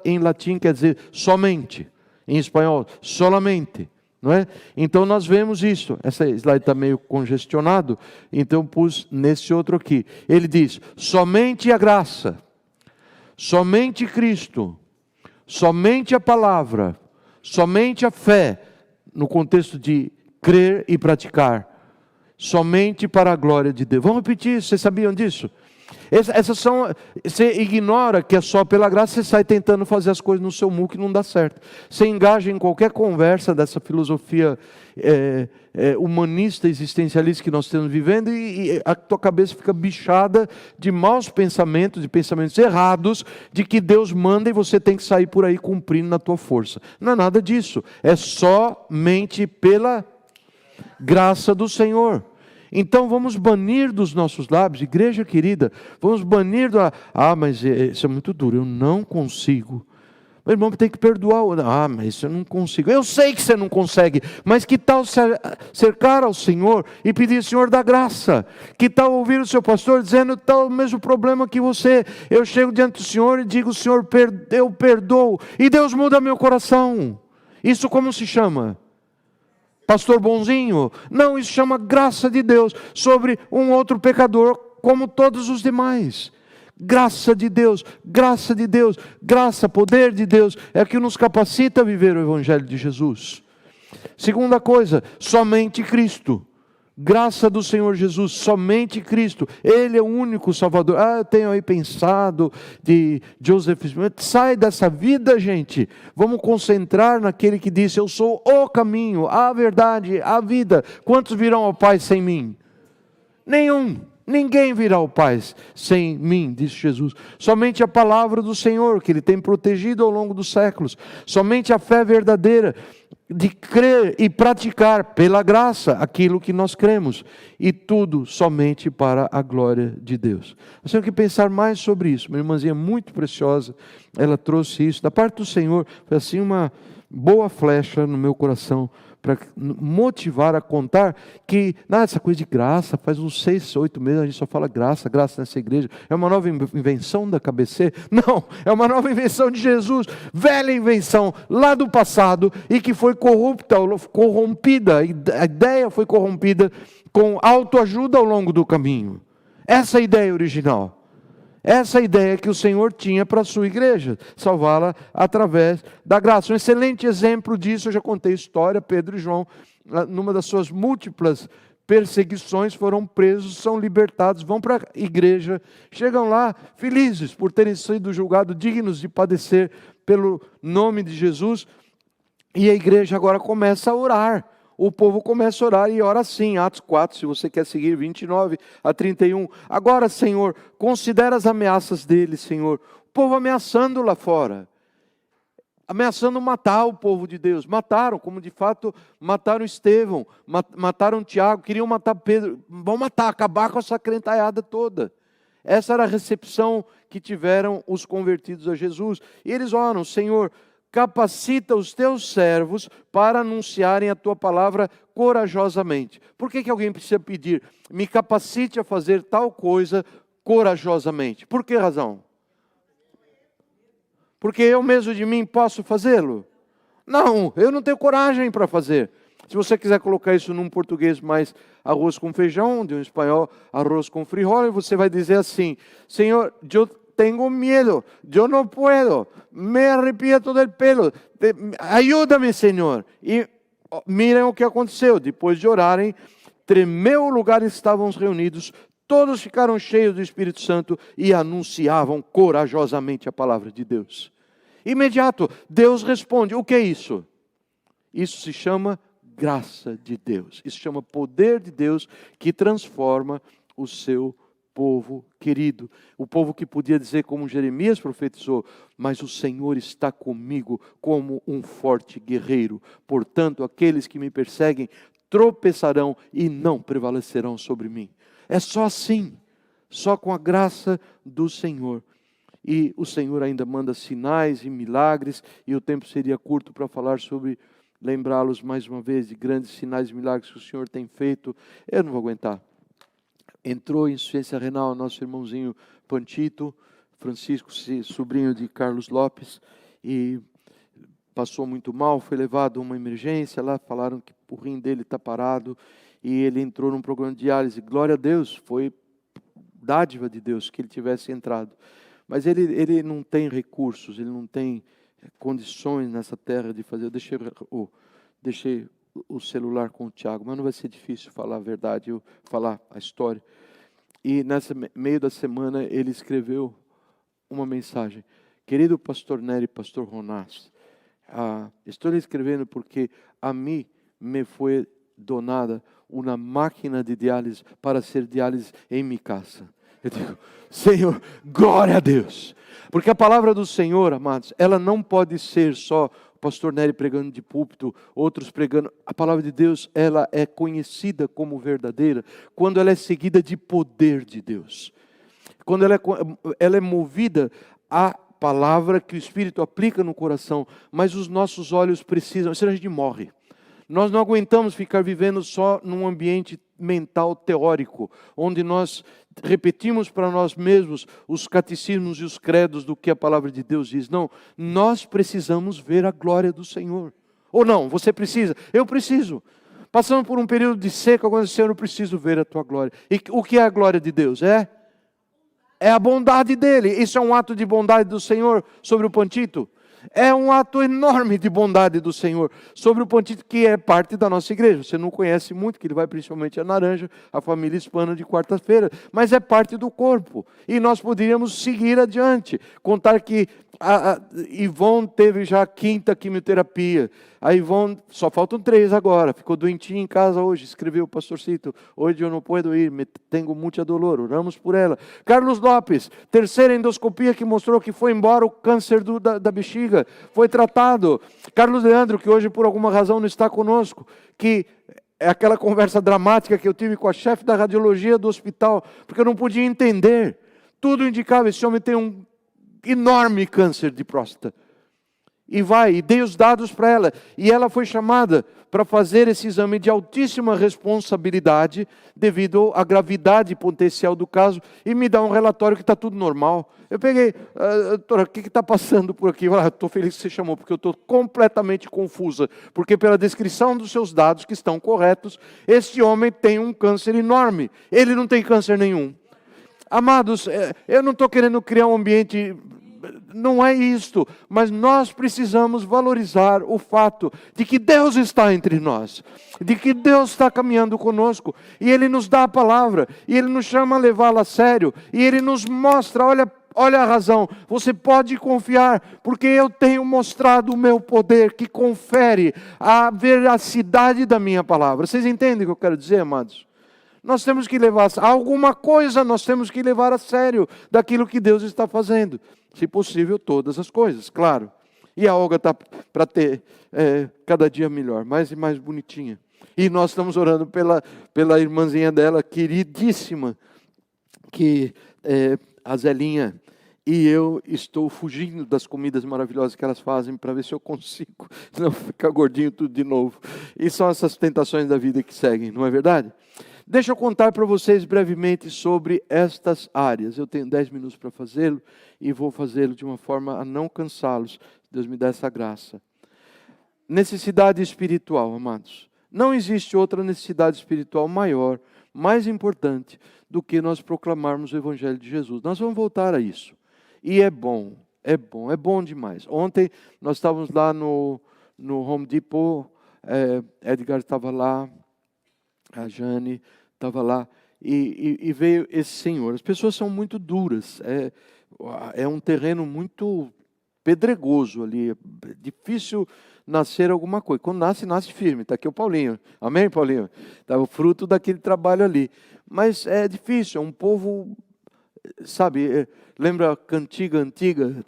em latim quer dizer somente. Em espanhol, solamente. Não é? Então nós vemos isso. Essa slide está meio congestionado, então pus nesse outro aqui. Ele diz: somente a graça, somente Cristo, somente a palavra, somente a fé, no contexto de crer e praticar, somente para a glória de Deus. Vamos repetir isso, vocês sabiam disso? Essas são, você ignora que é só pela graça, você sai tentando fazer as coisas no seu muco e não dá certo. Você engaja em qualquer conversa dessa filosofia humanista, existencialista que nós estamos vivendo e a tua cabeça fica bichada de maus pensamentos, de pensamentos errados, de que Deus manda e você tem que sair por aí cumprindo na tua força. Não é nada disso, é somente pela graça do Senhor. Então vamos banir dos nossos lábios, igreja querida, vamos banir mas isso é muito duro, eu não consigo. Meu irmão tem que perdoar, mas isso eu não consigo. Eu sei que você não consegue, mas que tal cercar ao Senhor e pedir: Senhor, dá graça? Que tal ouvir o seu pastor dizendo: está o mesmo problema que você, eu chego diante do Senhor e digo: Senhor, eu perdoo, e Deus muda meu coração. Isso como se chama? Pastor bonzinho? Não, isso chama graça de Deus sobre um outro pecador como todos os demais. Graça de Deus, graça de Deus, graça, poder de Deus é que nos capacita a viver o Evangelho de Jesus. Segunda coisa, somente Cristo. Graça do Senhor Jesus, somente Cristo. Ele é o único Salvador. Eu tenho aí pensado de Joseph Smith. Sai dessa vida, gente. Vamos concentrar naquele que disse: eu sou o caminho, a verdade, a vida. Quantos virão ao Pai sem mim? Nenhum. Ninguém virá ao Pai sem mim, disse Jesus. Somente a palavra do Senhor, que Ele tem protegido ao longo dos séculos. Somente a fé verdadeira de crer e praticar pela graça aquilo que nós cremos, e tudo somente para a glória de Deus. Nós temos que pensar mais sobre isso. Minha irmãzinha muito preciosa, ela trouxe isso da parte do Senhor, foi assim uma boa flecha no meu coração, para motivar a contar que essa coisa de graça, faz uns 6, 8 meses a gente só fala graça, graça nessa igreja. É uma nova invenção da KBC? Não, é uma nova invenção de Jesus, velha invenção lá do passado e que foi corrompida, a ideia foi corrompida com autoajuda ao longo do caminho. Essa é a ideia original. Essa é a ideia que o Senhor tinha para a sua igreja, salvá-la através da graça. Um excelente exemplo disso, eu já contei a história, Pedro e João, numa das suas múltiplas perseguições, foram presos, são libertados, vão para a igreja, chegam lá felizes por terem sido julgados dignos de padecer pelo nome de Jesus, e a igreja agora começa a orar. O povo começa a orar e ora assim, Atos 4, se você quer seguir, 29 a 31. Agora, Senhor, considera as ameaças deles, Senhor. O povo ameaçando lá fora. Ameaçando matar o povo de Deus. Mataram, como de fato mataram Estevão, mataram Tiago, queriam matar Pedro. Vão matar, acabar com essa crentaiada toda. Essa era a recepção que tiveram os convertidos a Jesus. E eles oram: Senhor, capacita os teus servos para anunciarem a tua palavra corajosamente. Por que alguém precisa pedir: me capacite a fazer tal coisa corajosamente? Por que razão? Porque eu mesmo de mim posso fazê-lo? Não, eu não tenho coragem para fazer. Se você quiser colocar isso num português mais arroz com feijão, de um espanhol arroz com frijoles, você vai dizer assim: Senhor, eu tengo miedo, eu não puedo, me arrepio del pelo, ajuda-me, Senhor. E mirem o que aconteceu, depois de orarem, tremeu o lugar em que estavam reunidos, todos ficaram cheios do Espírito Santo e anunciavam corajosamente a palavra de Deus. Imediato, Deus responde. O que é isso? Isso se chama graça de Deus, isso se chama poder de Deus que transforma o seu povo querido, o povo que podia dizer como Jeremias profetizou: mas o Senhor está comigo como um forte guerreiro, portanto aqueles que me perseguem tropeçarão e não prevalecerão sobre mim. É só assim, só com a graça do Senhor. E o Senhor ainda manda sinais e milagres, e o tempo seria curto para falar sobre, lembrá-los mais uma vez de grandes sinais e milagres que o Senhor tem feito. Eu não vou aguentar. Entrou em insuficiência renal nosso irmãozinho Pantito, Francisco, sobrinho de Carlos Lopes, e passou muito mal, foi levado a uma emergência, lá falaram que o rim dele está parado, e ele entrou num programa de diálise. Glória a Deus, foi dádiva de Deus que ele tivesse entrado. Mas ele não tem recursos, ele não tem condições nessa terra de fazer. Eu deixei o celular com o Tiago, mas não vai ser difícil falar a verdade, eu falar a história. E nesse meio da semana ele escreveu uma mensagem: querido pastor Nery, pastor Ronás, estou lhe escrevendo porque a mim me foi donada uma máquina de diálise para ser diálise em minha casa. Eu digo, Senhor, glória a Deus. Porque a palavra do Senhor, amados, ela não pode ser só o pastor Nery pregando de púlpito, outros pregando. A palavra de Deus, ela é conhecida como verdadeira quando ela é seguida de poder de Deus. Quando ela é movida a palavra que o Espírito aplica no coração, mas os nossos olhos precisam, senão a gente morre. Nós não aguentamos ficar vivendo só num ambiente mental teórico, onde nós repetimos para nós mesmos os catecismos e os credos do que a palavra de Deus diz. Não, nós precisamos ver a glória do Senhor. Ou não, você precisa? Eu preciso. Passamos por um período de seca, agora, Senhor, eu preciso ver a tua glória. E o que é a glória de Deus? É a bondade dele. Isso é um ato de bondade do Senhor sobre o Pantito. É um ato enorme de bondade do Senhor sobre o Pantito, que é parte da nossa igreja. Você não conhece muito, que ele vai principalmente a Naranja, a família hispana de quarta-feira, mas é parte do corpo. E nós poderíamos seguir adiante, contar que a Ivone teve já a 5ª quimioterapia. A Ivone, só faltam 3 agora, ficou doentinha em casa hoje, escreveu o pastorcito: hoje eu não posso ir, tenho muita dolor, oramos por ela. Carlos Lopes, 3ª endoscopia que mostrou que foi embora o câncer da bexiga, foi tratado. Carlos Leandro, que hoje por alguma razão não está conosco, que é aquela conversa dramática que eu tive com a chefe da radiologia do hospital, porque eu não podia entender. Tudo indicava, esse homem tem um enorme câncer de próstata. E dei os dados para ela. E ela foi chamada para fazer esse exame de altíssima responsabilidade, devido à gravidade potencial do caso, e me dá um relatório que está tudo normal. Eu peguei, doutora, o que está passando por aqui? Estou feliz que você chamou, porque eu estou completamente confusa. Porque pela descrição dos seus dados, que estão corretos, esse homem tem um câncer enorme. Ele não tem câncer nenhum. Amados, eu não estou querendo criar um ambiente, não é isto, mas nós precisamos valorizar o fato de que Deus está entre nós, de que Deus está caminhando conosco, e Ele nos dá a palavra, e Ele nos chama a levá-la a sério, e Ele nos mostra, olha a razão, você pode confiar, porque eu tenho mostrado o meu poder, que confere a veracidade da minha palavra. Vocês entendem o que eu quero dizer, amados? Nós temos que levar alguma coisa, nós temos que levar a sério daquilo que Deus está fazendo. Se possível, todas as coisas, claro. E a Olga está para ter cada dia melhor, mais e mais bonitinha. E nós estamos orando pela irmãzinha dela, queridíssima, que a Zelinha. E eu estou fugindo das comidas maravilhosas que elas fazem para ver se eu consigo não ficar gordinho tudo de novo. E são essas tentações da vida que seguem, não é verdade? Deixa eu contar para vocês brevemente sobre estas áreas. Eu tenho 10 minutos para fazê-lo e vou fazê-lo de uma forma a não cansá-los. Deus me dá essa graça. Necessidade espiritual, amados. Não existe outra necessidade espiritual maior, mais importante, do que nós proclamarmos o Evangelho de Jesus. Nós vamos voltar a isso. E é bom demais. Ontem nós estávamos lá no Home Depot, Edgar estava lá, a Jane estava lá, e veio esse senhor. As pessoas são muito duras, é um terreno muito pedregoso ali, é difícil nascer alguma coisa. Quando nasce firme. Está aqui o Paulinho, amém, Paulinho? Está o fruto daquele trabalho ali. Mas é difícil, é um povo, sabe, lembra a cantiga antiga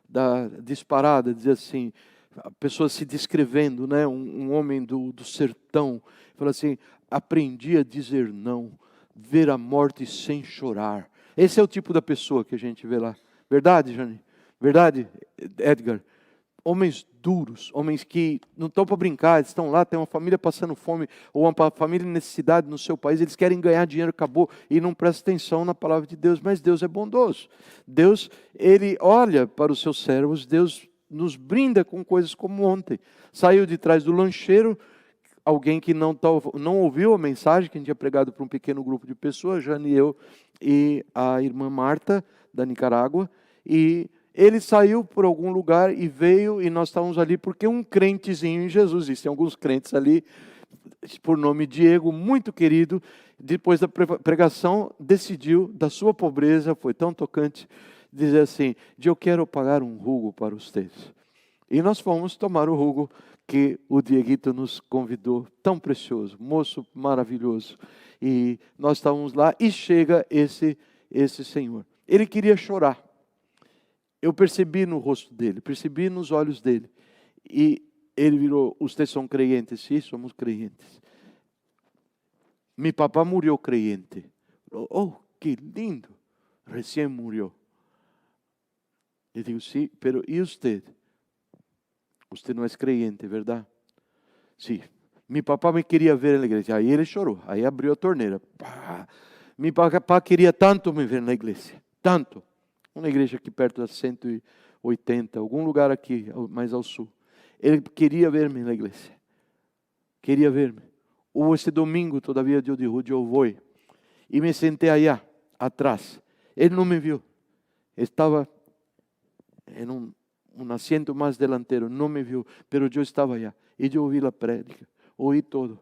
da disparada, diz assim, a pessoa se descrevendo, né? Um homem do sertão, fala assim: aprendi a dizer não, ver a morte sem chorar. Esse é o tipo da pessoa que a gente vê lá. Verdade, Jane? Verdade, Edgar? Homens duros, homens que não estão para brincar, eles estão lá, tem uma família passando fome, ou uma família em necessidade no seu país, eles querem ganhar dinheiro, acabou, e não prestam atenção na palavra de Deus, mas Deus é bondoso. Deus, Ele olha para os seus servos, Deus nos brinda com coisas como ontem. Saiu de trás do lancheiro, alguém que não ouviu a mensagem, que a gente tinha pregado para um pequeno grupo de pessoas, Jane, eu e a irmã Marta, da Nicarágua, e ele saiu por algum lugar e veio, e nós estávamos ali porque um crentezinho em Jesus, existem alguns crentes ali, por nome Diego, muito querido, depois da pregação, decidiu, da sua pobreza, foi tão tocante, dizer assim, eu quero pagar um jugo para vocês. E nós fomos tomar o jugo que o Dieguito nos convidou, tão precioso, moço maravilhoso. E nós estávamos lá e chega esse senhor. Ele queria chorar. Eu percebi no rosto dele, percebi nos olhos dele. E ele virou, vocês são creyentes? Sim, somos creyentes. Mi papá murió creyente. Oh, que lindo. Recién murió. Eu digo, sim, pero ¿y usted? Usted não é creyente, verdade? Sim. Mi papá me queria ver na igreja. Aí ele chorou. Aí abriu a torneira. Pá. Mi papá queria tanto me ver na igreja. Tanto. Uma igreja aqui perto da 180, algum lugar aqui, mais ao sul. Ele queria ver-me na igreja. Queria ver-me. Esse domingo, todavia, eu disse, eu vou. E me sentei aí, atrás. Ele não me viu. Estava em um assento mais delantero. Não me viu, mas eu estava aí. E eu ouvi a prédica. Ouvi todo.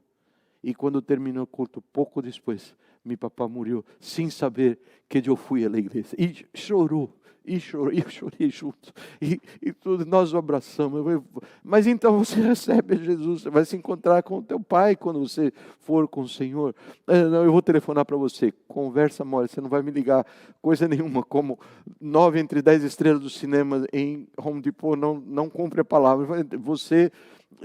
E quando terminou o culto, pouco depois, meu papá morreu, sem saber que eu fui à igreja. E chorou. E eu chorei junto. E tudo, nós o abraçamos. Mas então você recebe Jesus, você vai se encontrar com o teu pai quando você for com o Senhor. Não, eu vou telefonar para você, conversa mole, você não vai me ligar coisa nenhuma, como 9 entre 10 estrelas do cinema em Home Depot, não compre a palavra. Você,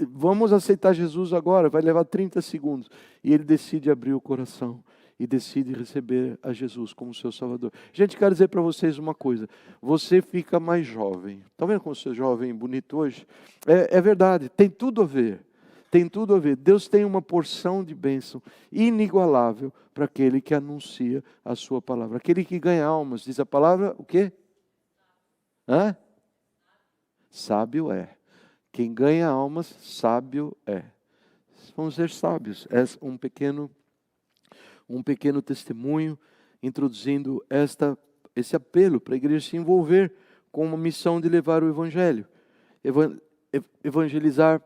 vamos aceitar Jesus agora, vai levar 30 segundos. E ele decide abrir o coração. E decide receber a Jesus como seu Salvador. Gente, quero dizer para vocês uma coisa. Você fica mais jovem. Está vendo como você é jovem, bonito hoje? É verdade, tem tudo a ver. Tem tudo a ver. Deus tem uma porção de bênção inigualável para aquele que anuncia a sua palavra. Aquele que ganha almas. Diz a palavra, o quê? Hã? Sábio é. Quem ganha almas, sábio é. Vamos ser sábios. É um pequeno testemunho, introduzindo esse apelo para a igreja se envolver com uma missão de levar o Evangelho. Evangelizar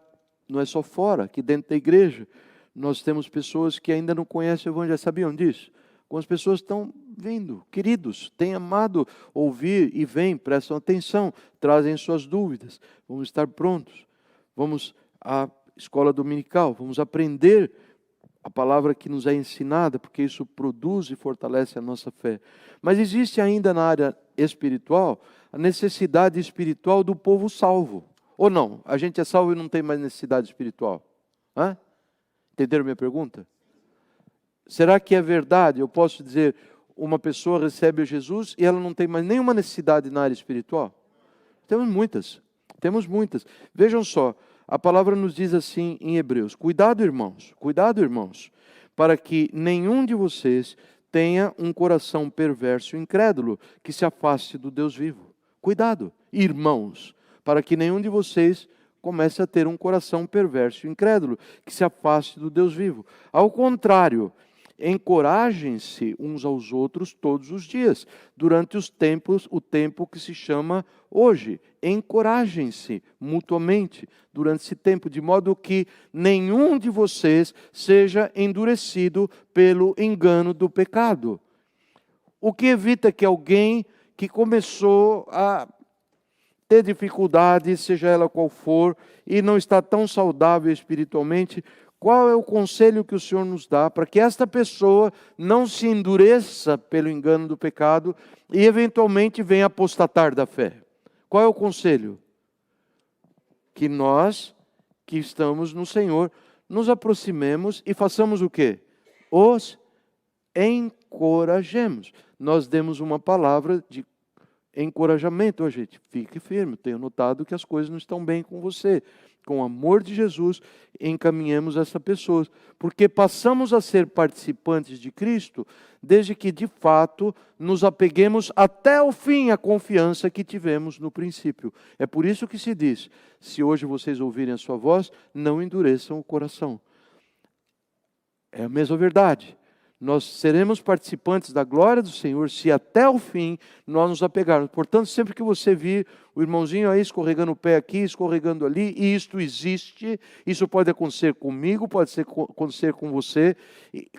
não é só fora, aqui dentro da igreja. Nós temos pessoas que ainda não conhecem o Evangelho, sabiam disso? Algumas pessoas estão vindo, queridos, têm amado ouvir e vêm, prestam atenção, trazem suas dúvidas. Vamos estar prontos, vamos à escola dominical, vamos aprender a palavra que nos é ensinada, porque isso produz e fortalece a nossa fé. Mas existe ainda na área espiritual a necessidade espiritual do povo salvo. Ou não? A gente é salvo e não tem mais necessidade espiritual. Hã? Entenderam minha pergunta? Será que é verdade? Eu posso dizer, uma pessoa recebe a Jesus e ela não tem mais nenhuma necessidade na área espiritual? Temos muitas. Vejam só. A palavra nos diz assim em Hebreus, cuidado irmãos, para que nenhum de vocês tenha um coração perverso e incrédulo, que se afaste do Deus vivo. Cuidado, irmãos, para que nenhum de vocês comece a ter um coração perverso e incrédulo, que se afaste do Deus vivo. Ao contrário, encorajem-se uns aos outros todos os dias, durante o tempo que se chama hoje. Encorajem-se mutuamente durante esse tempo, de modo que nenhum de vocês seja endurecido pelo engano do pecado. O que evita que alguém que começou a ter dificuldade, seja ela qual for, e não está tão saudável espiritualmente, qual é o conselho que o Senhor nos dá para que esta pessoa não se endureça pelo engano do pecado e eventualmente venha apostatar da fé? Qual é o conselho? Que nós, que estamos no Senhor, nos aproximemos e façamos o quê? Os encorajemos. Nós demos uma palavra de encorajamento. Gente, fique firme, tenho notado que as coisas não estão bem com você. Com o amor de Jesus, encaminhemos essa pessoa. Porque passamos a ser participantes de Cristo, desde que, de fato, nos apeguemos até o fim à confiança que tivemos no princípio. É por isso que se diz, se hoje vocês ouvirem a sua voz, não endureçam o coração. É a mesma verdade. Nós seremos participantes da glória do Senhor se até o fim nós nos apegarmos. Portanto, sempre que você vir o irmãozinho aí escorregando o pé aqui, escorregando ali, e isto existe, isso pode acontecer comigo, pode acontecer com você,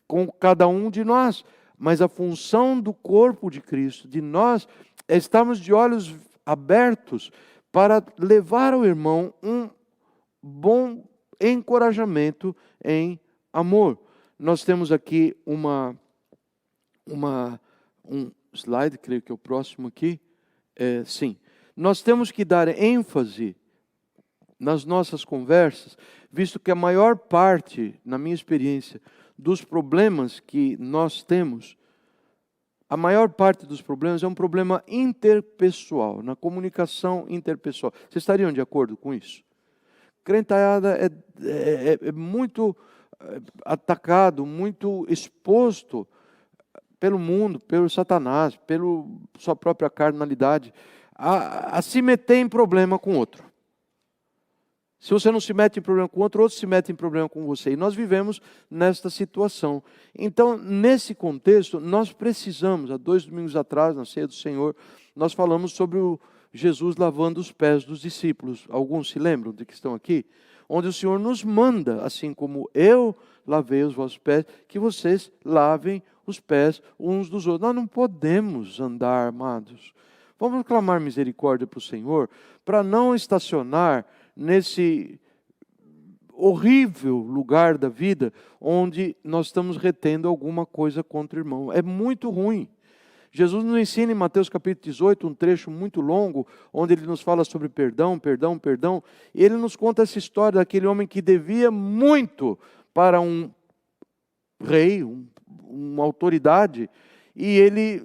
com cada um de nós. Mas a função do corpo de Cristo, de nós, é estarmos de olhos abertos para levar ao irmão um bom encorajamento em amor. Nós temos aqui um slide, creio que é o próximo aqui. Sim. Nós temos que dar ênfase nas nossas conversas, visto que a maior parte, na minha experiência, dos problemas que nós temos, a maior parte dos problemas é um problema interpessoal, na comunicação interpessoal. Vocês estariam de acordo com isso? Crentalhada é muito atacado, muito exposto pelo mundo, pelo Satanás, pela sua própria carnalidade, a se meter em problema com outro. Se você não se mete em problema com outro se mete em problema com você. E nós vivemos nesta situação. Então, nesse contexto, nós precisamos, há 2 domingos atrás, na Ceia do Senhor, nós falamos sobre o Jesus lavando os pés dos discípulos. Alguns se lembram de que estão aqui? Onde o Senhor nos manda, assim como eu lavei os vossos pés, que vocês lavem os pés uns dos outros. Nós não podemos andar armados. Vamos clamar misericórdia para o Senhor, para não estacionar nesse horrível lugar da vida, onde nós estamos retendo alguma coisa contra o irmão. É muito ruim. Jesus nos ensina em Mateus capítulo 18, um trecho muito longo, onde ele nos fala sobre perdão, perdão, perdão. E ele nos conta essa história daquele homem que devia muito para um rei, uma autoridade, e ele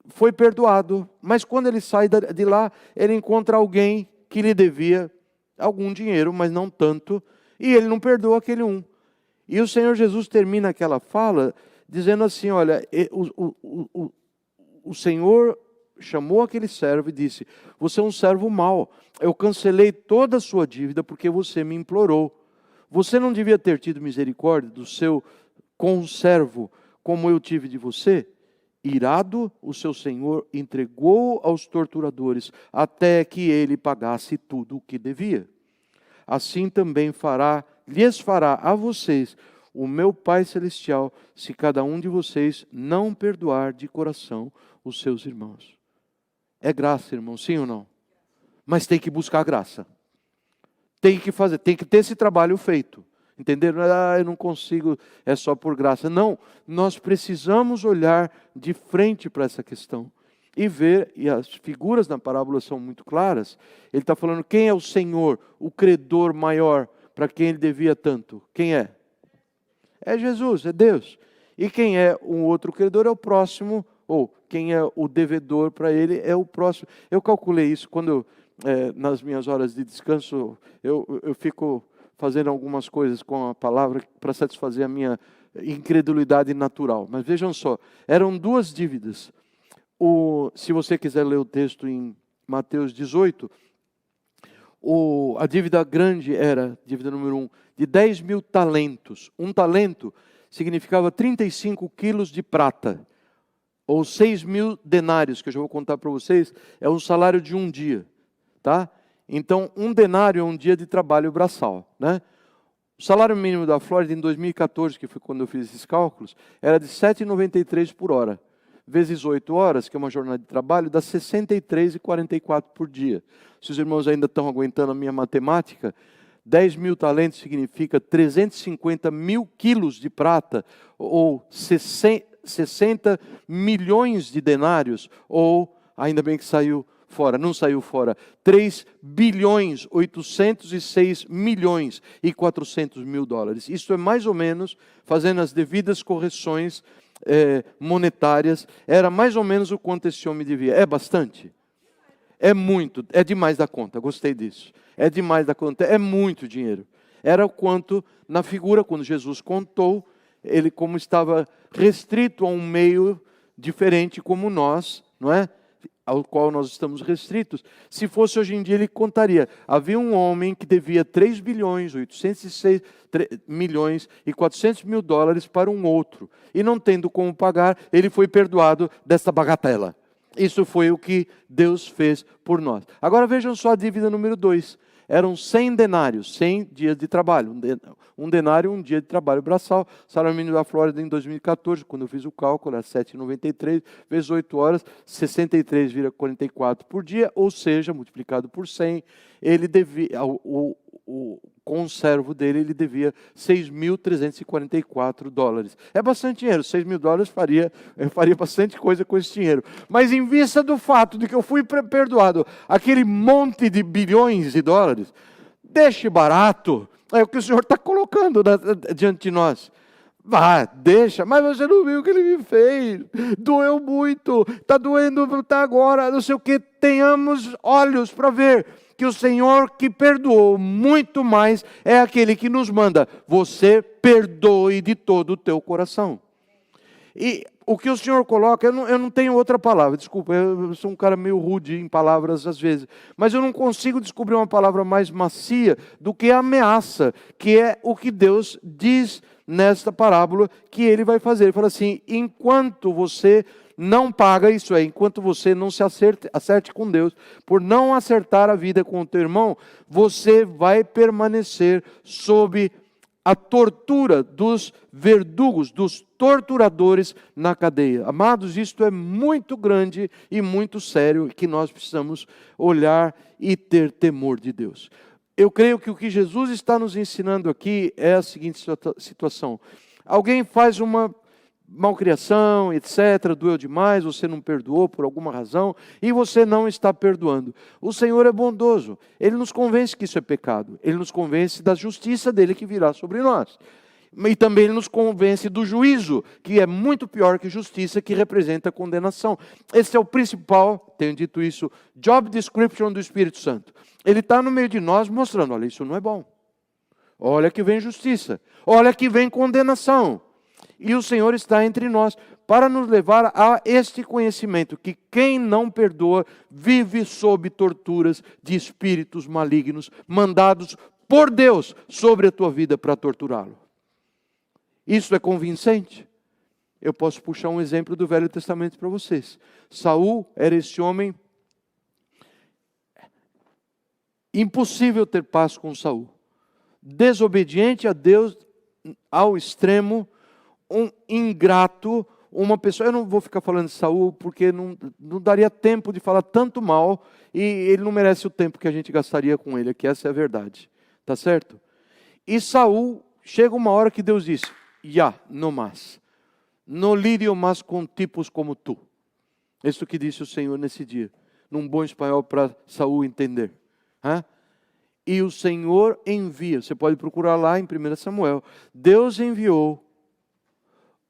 foi perdoado. Mas quando ele sai de lá, ele encontra alguém que lhe devia algum dinheiro, mas não tanto, e ele não perdoa aquele um. E o Senhor Jesus termina aquela fala dizendo assim, olha, o Senhor chamou aquele servo e disse, você é um servo mau, eu cancelei toda a sua dívida porque você me implorou. Você não devia ter tido misericórdia do seu conservo como eu tive de você? Irado, o seu senhor entregou aos torturadores até que ele pagasse tudo o que devia. Assim também lhes fará a vocês o meu Pai Celestial, se cada um de vocês não perdoar de coração os seus irmãos. É graça, irmão, sim ou não? Mas tem que buscar graça. Tem que fazer, tem que ter esse trabalho feito. Entenderam? Eu não consigo, é só por graça. Não, nós precisamos olhar de frente para essa questão e ver, e as figuras na parábola são muito claras. Ele está falando quem é o Senhor, o credor maior, para quem ele devia tanto. Quem é? É Jesus, é Deus. E quem é um outro credor é o próximo, ou quem é o devedor para ele é o próximo. Eu calculei isso quando nas minhas horas de descanso, eu fico fazendo algumas coisas com a palavra para satisfazer a minha incredulidade natural. Mas vejam só, eram 2 dívidas. Se você quiser ler o texto em Mateus 18, a dívida grande era, dívida número 1, de 10 mil talentos. Um talento significava 35 quilos de prata, ou 6 mil denários, que eu já vou contar para vocês, é o salário de um dia. Tá? Então, um denário é um dia de trabalho braçal, né? O salário mínimo da Flórida em 2014, que foi quando eu fiz esses cálculos, era de R$ 7,93 por hora. Vezes 8 horas, que é uma jornada de trabalho, dá R$ 63,44 por dia. Se os irmãos ainda estão aguentando a minha matemática, 10 mil talentos significa 350 mil quilos de prata, ou 60 milhões de denários, ou, ainda bem que saiu fora, não saiu fora, 3 bilhões, 806 milhões e 400 mil dólares. Isso é mais ou menos, fazendo as devidas correções monetárias, era mais ou menos o quanto esse homem devia. É bastante? É muito, é demais da conta, gostei disso. É demais da conta, é muito dinheiro. Era o quanto, na figura, quando Jesus contou, ele como estava restrito a um meio diferente como nós, não é? Ao qual nós estamos restritos. Se fosse hoje em dia, ele contaria. Havia um homem que devia 3 bilhões, 806 milhões e 400 mil dólares para um outro. E não tendo como pagar, ele foi perdoado desta bagatela. Isso foi o que Deus fez por nós. Agora vejam só a dívida número 2. Eram 100 denários, 100 dias de trabalho. Um denário, um dia de trabalho braçal. Salário mínimo da Flórida em 2014, quando eu fiz o cálculo, era 7,93, vezes 8 horas, 63,44 por dia, ou seja, multiplicado por 100, ele devia, o conservo dele, ele devia 6.344 dólares. É bastante dinheiro, 6 mil dólares eu faria bastante coisa com esse dinheiro. Mas em vista do fato de que eu fui perdoado aquele monte de bilhões de dólares, deixe barato, é o que o Senhor está colocando diante de nós. Vá, deixa, mas você não viu o que ele me fez, doeu muito, está doendo até agora, não sei o que, tenhamos olhos para ver que o Senhor que perdoou muito mais é aquele que nos manda, você perdoe de todo o teu coração. E o que o Senhor coloca, eu não tenho outra palavra, desculpa, eu sou um cara meio rude em palavras às vezes, mas eu não consigo descobrir uma palavra mais macia do que a ameaça, que é o que Deus diz nesta parábola que Ele vai fazer. Ele fala assim, enquanto você não paga, isso é, enquanto você não se acerte com Deus, por não acertar a vida com o teu irmão, você vai permanecer sob a tortura dos verdugos, dos torturadores na cadeia. Amados, isto é muito grande e muito sério, que nós precisamos olhar e ter temor de Deus. Eu creio que o que Jesus está nos ensinando aqui é a seguinte situação. Alguém faz uma malcriação, etc., doeu demais, você não perdoou por alguma razão, e você não está perdoando. O Senhor é bondoso, Ele nos convence que isso é pecado, Ele nos convence da justiça dEle que virá sobre nós. E também Ele nos convence do juízo, que é muito pior que justiça, que representa condenação. Esse é o principal, tenho dito isso, job description do Espírito Santo. Ele está no meio de nós mostrando, olha, isso não é bom. Olha que vem justiça, olha que vem condenação. E o Senhor está entre nós para nos levar a este conhecimento, que quem não perdoa vive sob torturas de espíritos malignos, mandados por Deus sobre a tua vida para torturá-lo. Isso é convincente? Eu posso puxar um exemplo do Velho Testamento para vocês. Saul era esse homem, impossível ter paz com Saul. Desobediente a Deus ao extremo, um ingrato, uma pessoa, eu não vou ficar falando de Saul, porque não daria tempo de falar tanto mal, e ele não merece o tempo que a gente gastaria com ele, que essa é a verdade, tá certo? E Saul, chega uma hora que Deus diz, no mais, não lidio mais com tipos como tu. Isso que disse o Senhor nesse dia, num bom espanhol para Saul entender. E o Senhor envia, você pode procurar lá em 1 Samuel, Deus enviou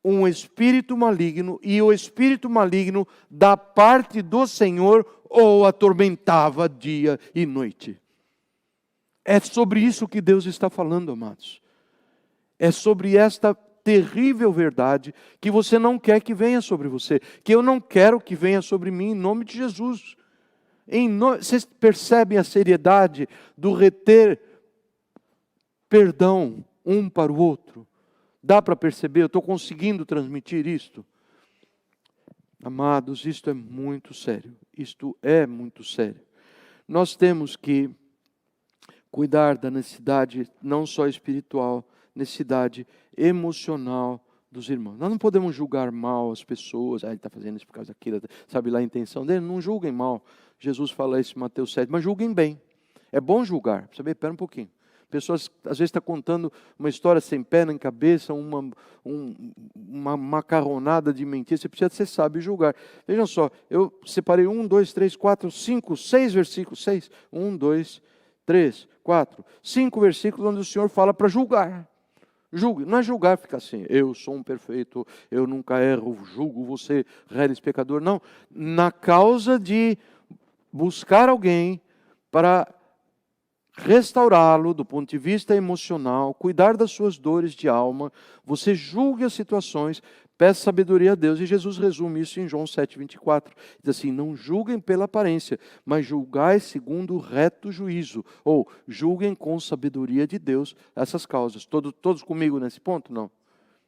um espírito maligno, e o espírito maligno da parte do Senhor o atormentava dia e noite. É sobre isso que Deus está falando, amados. É sobre esta terrível verdade que você não quer que venha sobre você, que eu não quero que venha sobre mim, em nome de Jesus. Vocês percebem a seriedade do reter perdão um para o outro? Dá para perceber? Eu estou conseguindo transmitir isto? Amados, isto é muito sério. Isto é muito sério. Nós temos que cuidar da necessidade não só espiritual, necessidade emocional dos irmãos. Nós não podemos julgar mal as pessoas. Ele está fazendo isso por causa daquilo. Sabe lá a intenção dele? Não julguem mal. Jesus fala isso em Mateus 7. Mas julguem bem. É bom julgar. Sabe? Espera um pouquinho. Pessoas, às vezes, está contando uma história sem pé nem cabeça, uma macarronada de mentira. Você sabe julgar. Vejam só, eu separei 1, 2, 3, 4, 5, 6 versículos. 6. 1, 2, 3, 4, 5 versículos onde o Senhor fala para julgar. Julgue. Não é julgar, ficar assim, eu sou um perfeito, eu nunca erro, julgo você, reles pecador. Não. Na causa de buscar alguém para restaurá-lo do ponto de vista emocional, cuidar das suas dores de alma, você julgue as situações, peça sabedoria a Deus. E Jesus resume isso em João 7,24. Diz assim: não julguem pela aparência, mas julgai segundo o reto juízo. Ou julguem com sabedoria de Deus essas causas. Todos comigo nesse ponto? Não.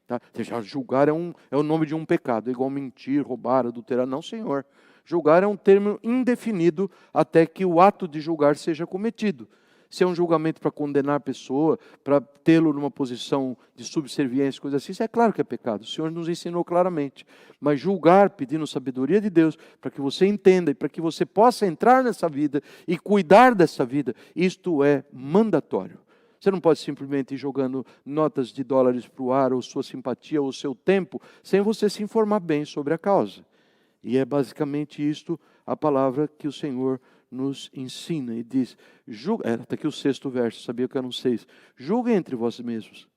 Tá? Julgar é o nome de um pecado, igual mentir, roubar, adulterar. Não, Senhor. Julgar é um termo indefinido até que o ato de julgar seja cometido. Se é um julgamento para condenar a pessoa, para tê-lo numa posição de subserviência, coisa assim, isso é claro que é pecado. O Senhor nos ensinou claramente. Mas julgar, pedindo sabedoria de Deus, para que você entenda e para que você possa entrar nessa vida e cuidar dessa vida, isto é mandatório. Você não pode simplesmente ir jogando notas de dólares para o ar, ou sua simpatia, ou seu tempo, sem você se informar bem sobre a causa. E é basicamente isto a palavra que o Senhor nos ensina. E diz, está aqui o 6º verso, sabia que eram 6. Julguem entre vós mesmos.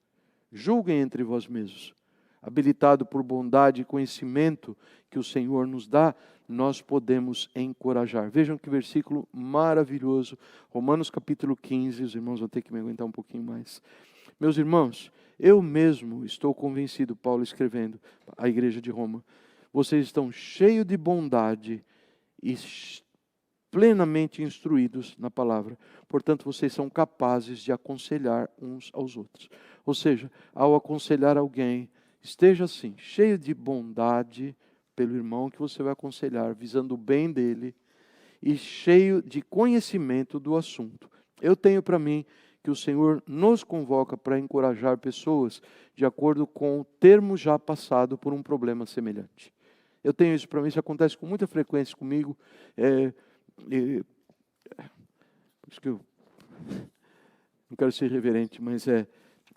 Julguem entre vós mesmos. Habilitado por bondade e conhecimento que o Senhor nos dá, nós podemos encorajar. Vejam que versículo maravilhoso. Romanos capítulo 15, os irmãos vão ter que me aguentar um pouquinho mais. Meus irmãos, eu mesmo estou convencido, Paulo escrevendo à igreja de Roma, vocês estão cheios de bondade e plenamente instruídos na palavra. Portanto, vocês são capazes de aconselhar uns aos outros. Ou seja, ao aconselhar alguém, esteja assim, cheio de bondade pelo irmão que você vai aconselhar, visando o bem dele, e cheio de conhecimento do assunto. Eu tenho para mim que o Senhor nos convoca para encorajar pessoas de acordo com o termo já passado por um problema semelhante. Eu tenho isso para mim, isso acontece com muita frequência comigo. Por isso que eu não quero ser irreverente, mas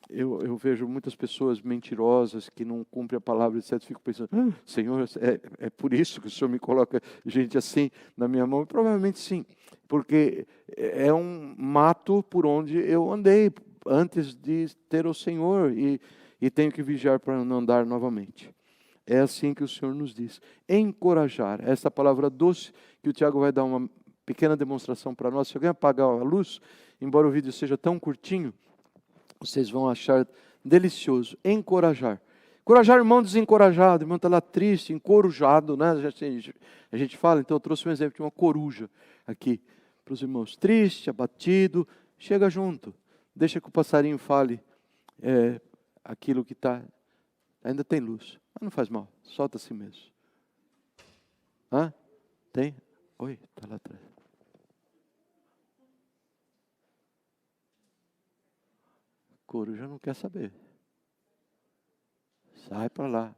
eu vejo muitas pessoas mentirosas que não cumprem a palavra, etc. Fico pensando, Senhor, é por isso que o Senhor me coloca gente assim na minha mão? E provavelmente sim, porque é um mato por onde eu andei antes de ter o Senhor e tenho que vigiar para não andar novamente. É assim que o Senhor nos diz. Encorajar, essa palavra doce que o Tiago vai dar uma pequena demonstração para nós. Se alguém apagar a luz, embora o vídeo seja tão curtinho, vocês vão achar delicioso. Encorajar. Encorajar irmão desencorajado, irmão está lá triste, encorujado, né? A gente fala, então eu trouxe um exemplo de uma coruja aqui para os irmãos. Triste, abatido, chega junto. Deixa que o passarinho fale aquilo que está. Ainda tem luz. Mas não faz mal, solta assim mesmo. Tem? Oi, está lá atrás. Coruja não quer saber. Sai para lá.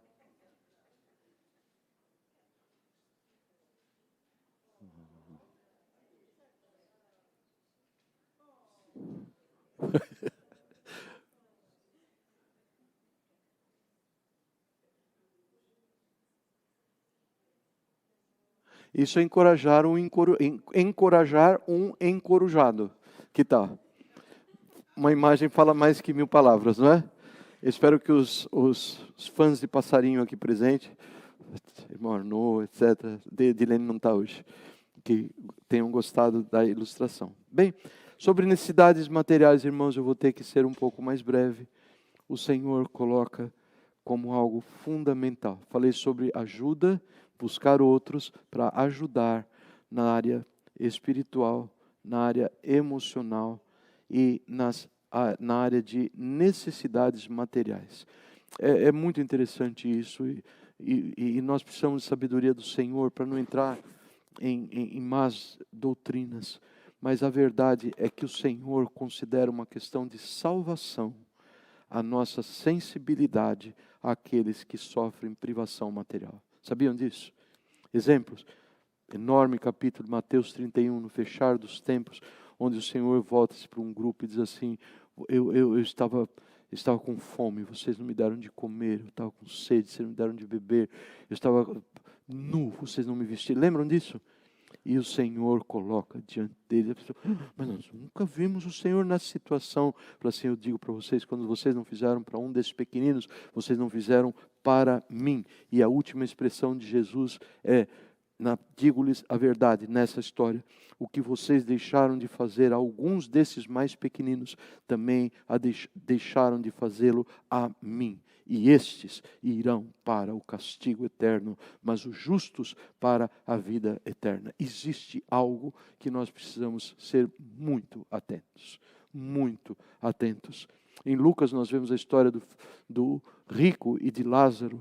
Isso é encorajar um encorujado. Que tal? Uma imagem fala mais que 1000 palavras, não é? Eu espero que os fãs de passarinho aqui presentes, irmão Arnaud, etc., Dilene não está hoje, que tenham gostado da ilustração. Bem, sobre necessidades materiais, irmãos, eu vou ter que ser um pouco mais breve. O Senhor coloca como algo fundamental. Falei sobre ajuda, buscar outros para ajudar na área espiritual, na área emocional e na área de necessidades materiais. É muito interessante isso e nós precisamos de sabedoria do Senhor para não entrar em más doutrinas. Mas a verdade é que o Senhor considera uma questão de salvação a nossa sensibilidade àqueles que sofrem privação material. Sabiam disso? Exemplos. Enorme capítulo de Mateus 31, no fechar dos tempos, onde o Senhor volta-se para um grupo e diz assim, eu estava com fome, vocês não me deram de comer, eu estava com sede, vocês não me deram de beber, eu estava nu, vocês não me vestiram. Lembram disso? E o Senhor coloca diante dele, mas nós nunca vimos o Senhor nessa situação. Assim, eu digo para vocês, quando vocês não fizeram para um desses pequeninos, vocês não fizeram para mim. E a última expressão de Jesus é, digo-lhes a verdade nessa história. O que vocês deixaram de fazer a alguns desses mais pequeninos, também deixaram de fazê-lo a mim. E estes irão para o castigo eterno, mas os justos para a vida eterna. Existe algo que nós precisamos ser muito atentos. Muito atentos. Em Lucas nós vemos a história do rico e de Lázaro.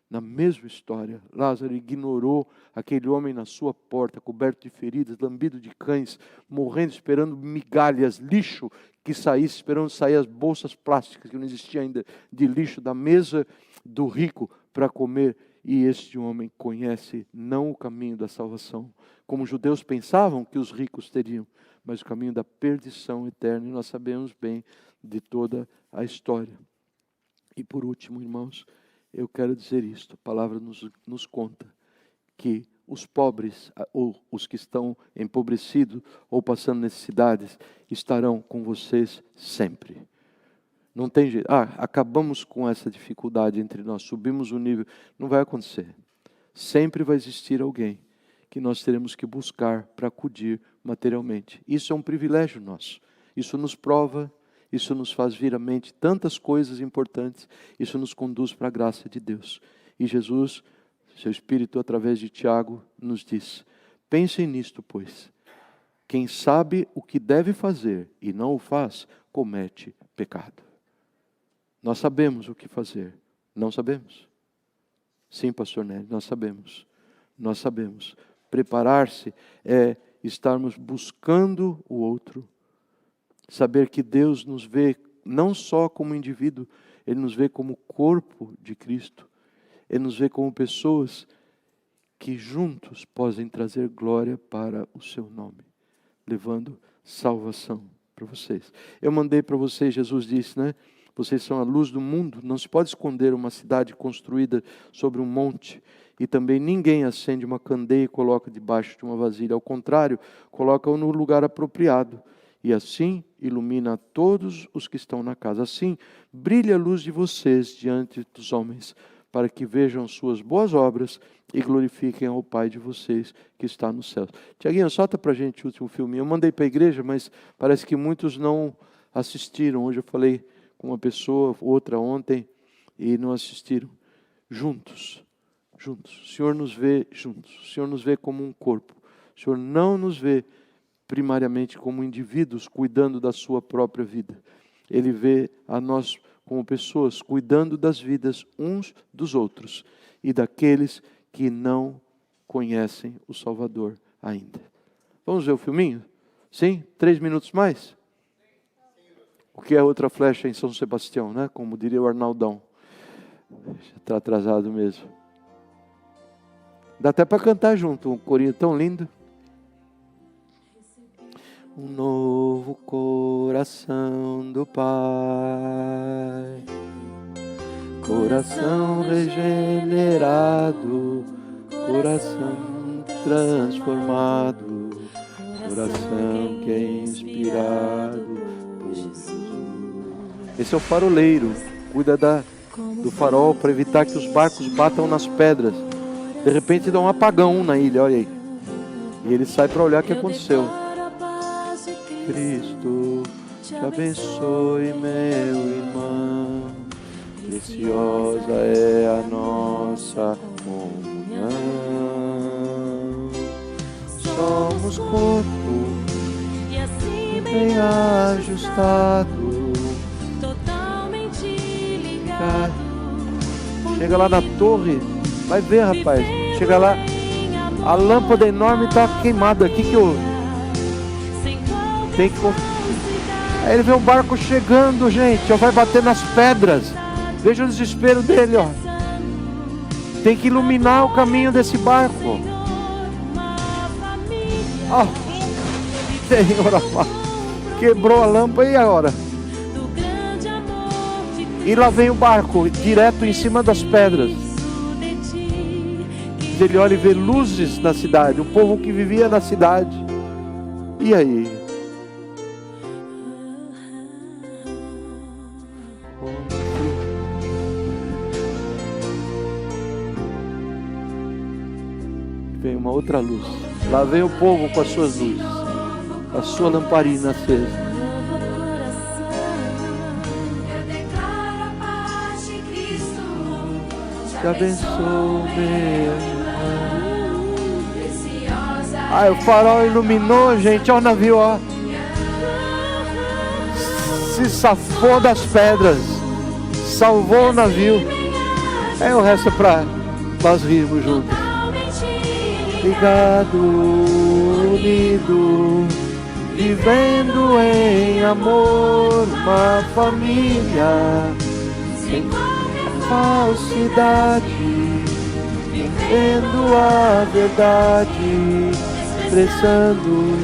Na mesma história, Lázaro ignorou aquele homem na sua porta, coberto de feridas, lambido de cães, morrendo, esperando migalhas, lixo que saísse, esperando sair as bolsas plásticas, que não existia ainda, de lixo, da mesa do rico para comer. E este homem conhece não o caminho da salvação, como os judeus pensavam que os ricos teriam, mas o caminho da perdição eterna. E nós sabemos bem de toda a história. E por último, irmãos, eu quero dizer isto, a palavra nos conta que os pobres, ou os que estão empobrecidos ou passando necessidades, estarão com vocês sempre. Não tem jeito. Acabamos com essa dificuldade entre nós, subimos o nível. Não vai acontecer. Sempre vai existir alguém que nós teremos que buscar para acudir materialmente. Isso é um privilégio nosso. Isso nos prova. Isso nos faz vir à mente tantas coisas importantes. Isso nos conduz para a graça de Deus. E Jesus, seu Espírito, através de Tiago, nos diz: pensem nisto, pois. Quem sabe o que deve fazer e não o faz, comete pecado. Nós sabemos o que fazer. Não sabemos? Sim, pastor Nélio, nós sabemos. Nós sabemos. Preparar-se é estarmos buscando o outro. Saber que Deus nos vê não só como indivíduo, Ele nos vê como corpo de Cristo. Ele nos vê como pessoas que juntos podem trazer glória para o seu nome, levando salvação para vocês. Eu mandei para vocês, Jesus disse, né? Vocês são a luz do mundo. Não se pode esconder uma cidade construída sobre um monte. E também ninguém acende uma candeia e coloca debaixo de uma vasilha. Ao contrário, coloca-o no lugar apropriado. E assim ilumina a todos os que estão na casa. Assim brilha a luz de vocês diante dos homens, para que vejam suas boas obras e glorifiquem ao Pai de vocês que está nos céus. Tiaguinho, solta para a gente o último filme. Eu mandei para a igreja, mas parece que muitos não assistiram. Hoje eu falei com uma pessoa, outra ontem, e não assistiram. Juntos. O Senhor nos vê juntos. O Senhor nos vê como um corpo. O Senhor não nos vê primariamente como indivíduos cuidando da sua própria vida. Ele vê a nós como pessoas cuidando das vidas uns dos outros e daqueles que não conhecem o Salvador ainda. Vamos ver o filminho? Sim? 3 minutos mais? O que é outra flecha em São Sebastião, né? Como diria o Arnaldão. Já está atrasado mesmo. Dá até para cantar junto, um corinho tão lindo. Um novo coração do Pai, coração regenerado, coração transformado, coração que é inspirado por Jesus. Esse é o faroleiro, cuida do farol para evitar que os barcos batam nas pedras. De repente dá um apagão na ilha, olha aí. E ele sai para olhar o que aconteceu. Cristo te abençoe, meu irmão. Preciosa é a nossa comunhão. Somos corpo E assim bem ajustado, totalmente ligado. Chega lá na torre, vai ver, rapaz. Chega lá, a lâmpada enorme está queimada. O que houve? Tem que... Aí ele vê um barco chegando, gente, ó, vai bater nas pedras. Veja o desespero dele, ó. Tem que iluminar o caminho desse barco. Ó, Senhor amado, quebrou a lâmpada e agora? E lá vem o barco, direto em cima das pedras. Ele olha e vê luzes na cidade, o povo que vivia na cidade. E aí? uma outra luz. Lá vem o povo com as suas luzes, a sua lamparina acesa. Te abençoe, Ah, o farol iluminou, gente. Olha o navio, ó. Se safou das pedras, salvou o navio. O resto é pra nós rirmos juntos. Ligado, unido, vivendo em amor, uma família sem falsidade, vendo a verdade, expressando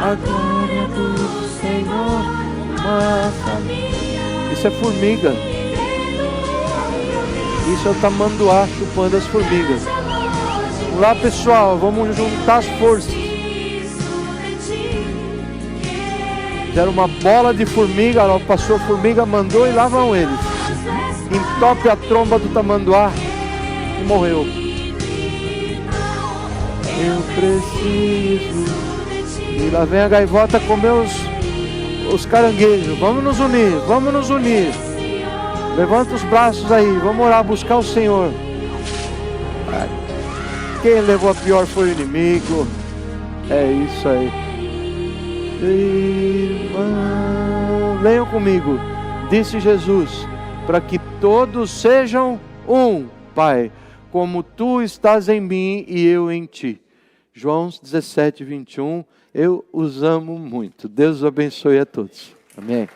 a glória do Senhor, uma família. Isso é formiga. Isso é o tamanduá chupando as formigas. Vamos lá, pessoal, vamos juntar as forças. Fizeram uma bola de formiga, o pastor formiga mandou e lá vão eles. Entope a tromba do tamanduá e morreu. Eu preciso. E lá vem a gaivota comer os caranguejos. Vamos nos unir, vamos nos unir. Levanta os braços aí, vamos orar, buscar o Senhor. Quem levou a pior foi o inimigo. É isso aí. Irmão, leiam comigo. Disse Jesus: para que todos sejam um, Pai, como tu estás em mim e eu em ti. João 17, 21. Eu os amo muito. Deus os abençoe a todos. Amém.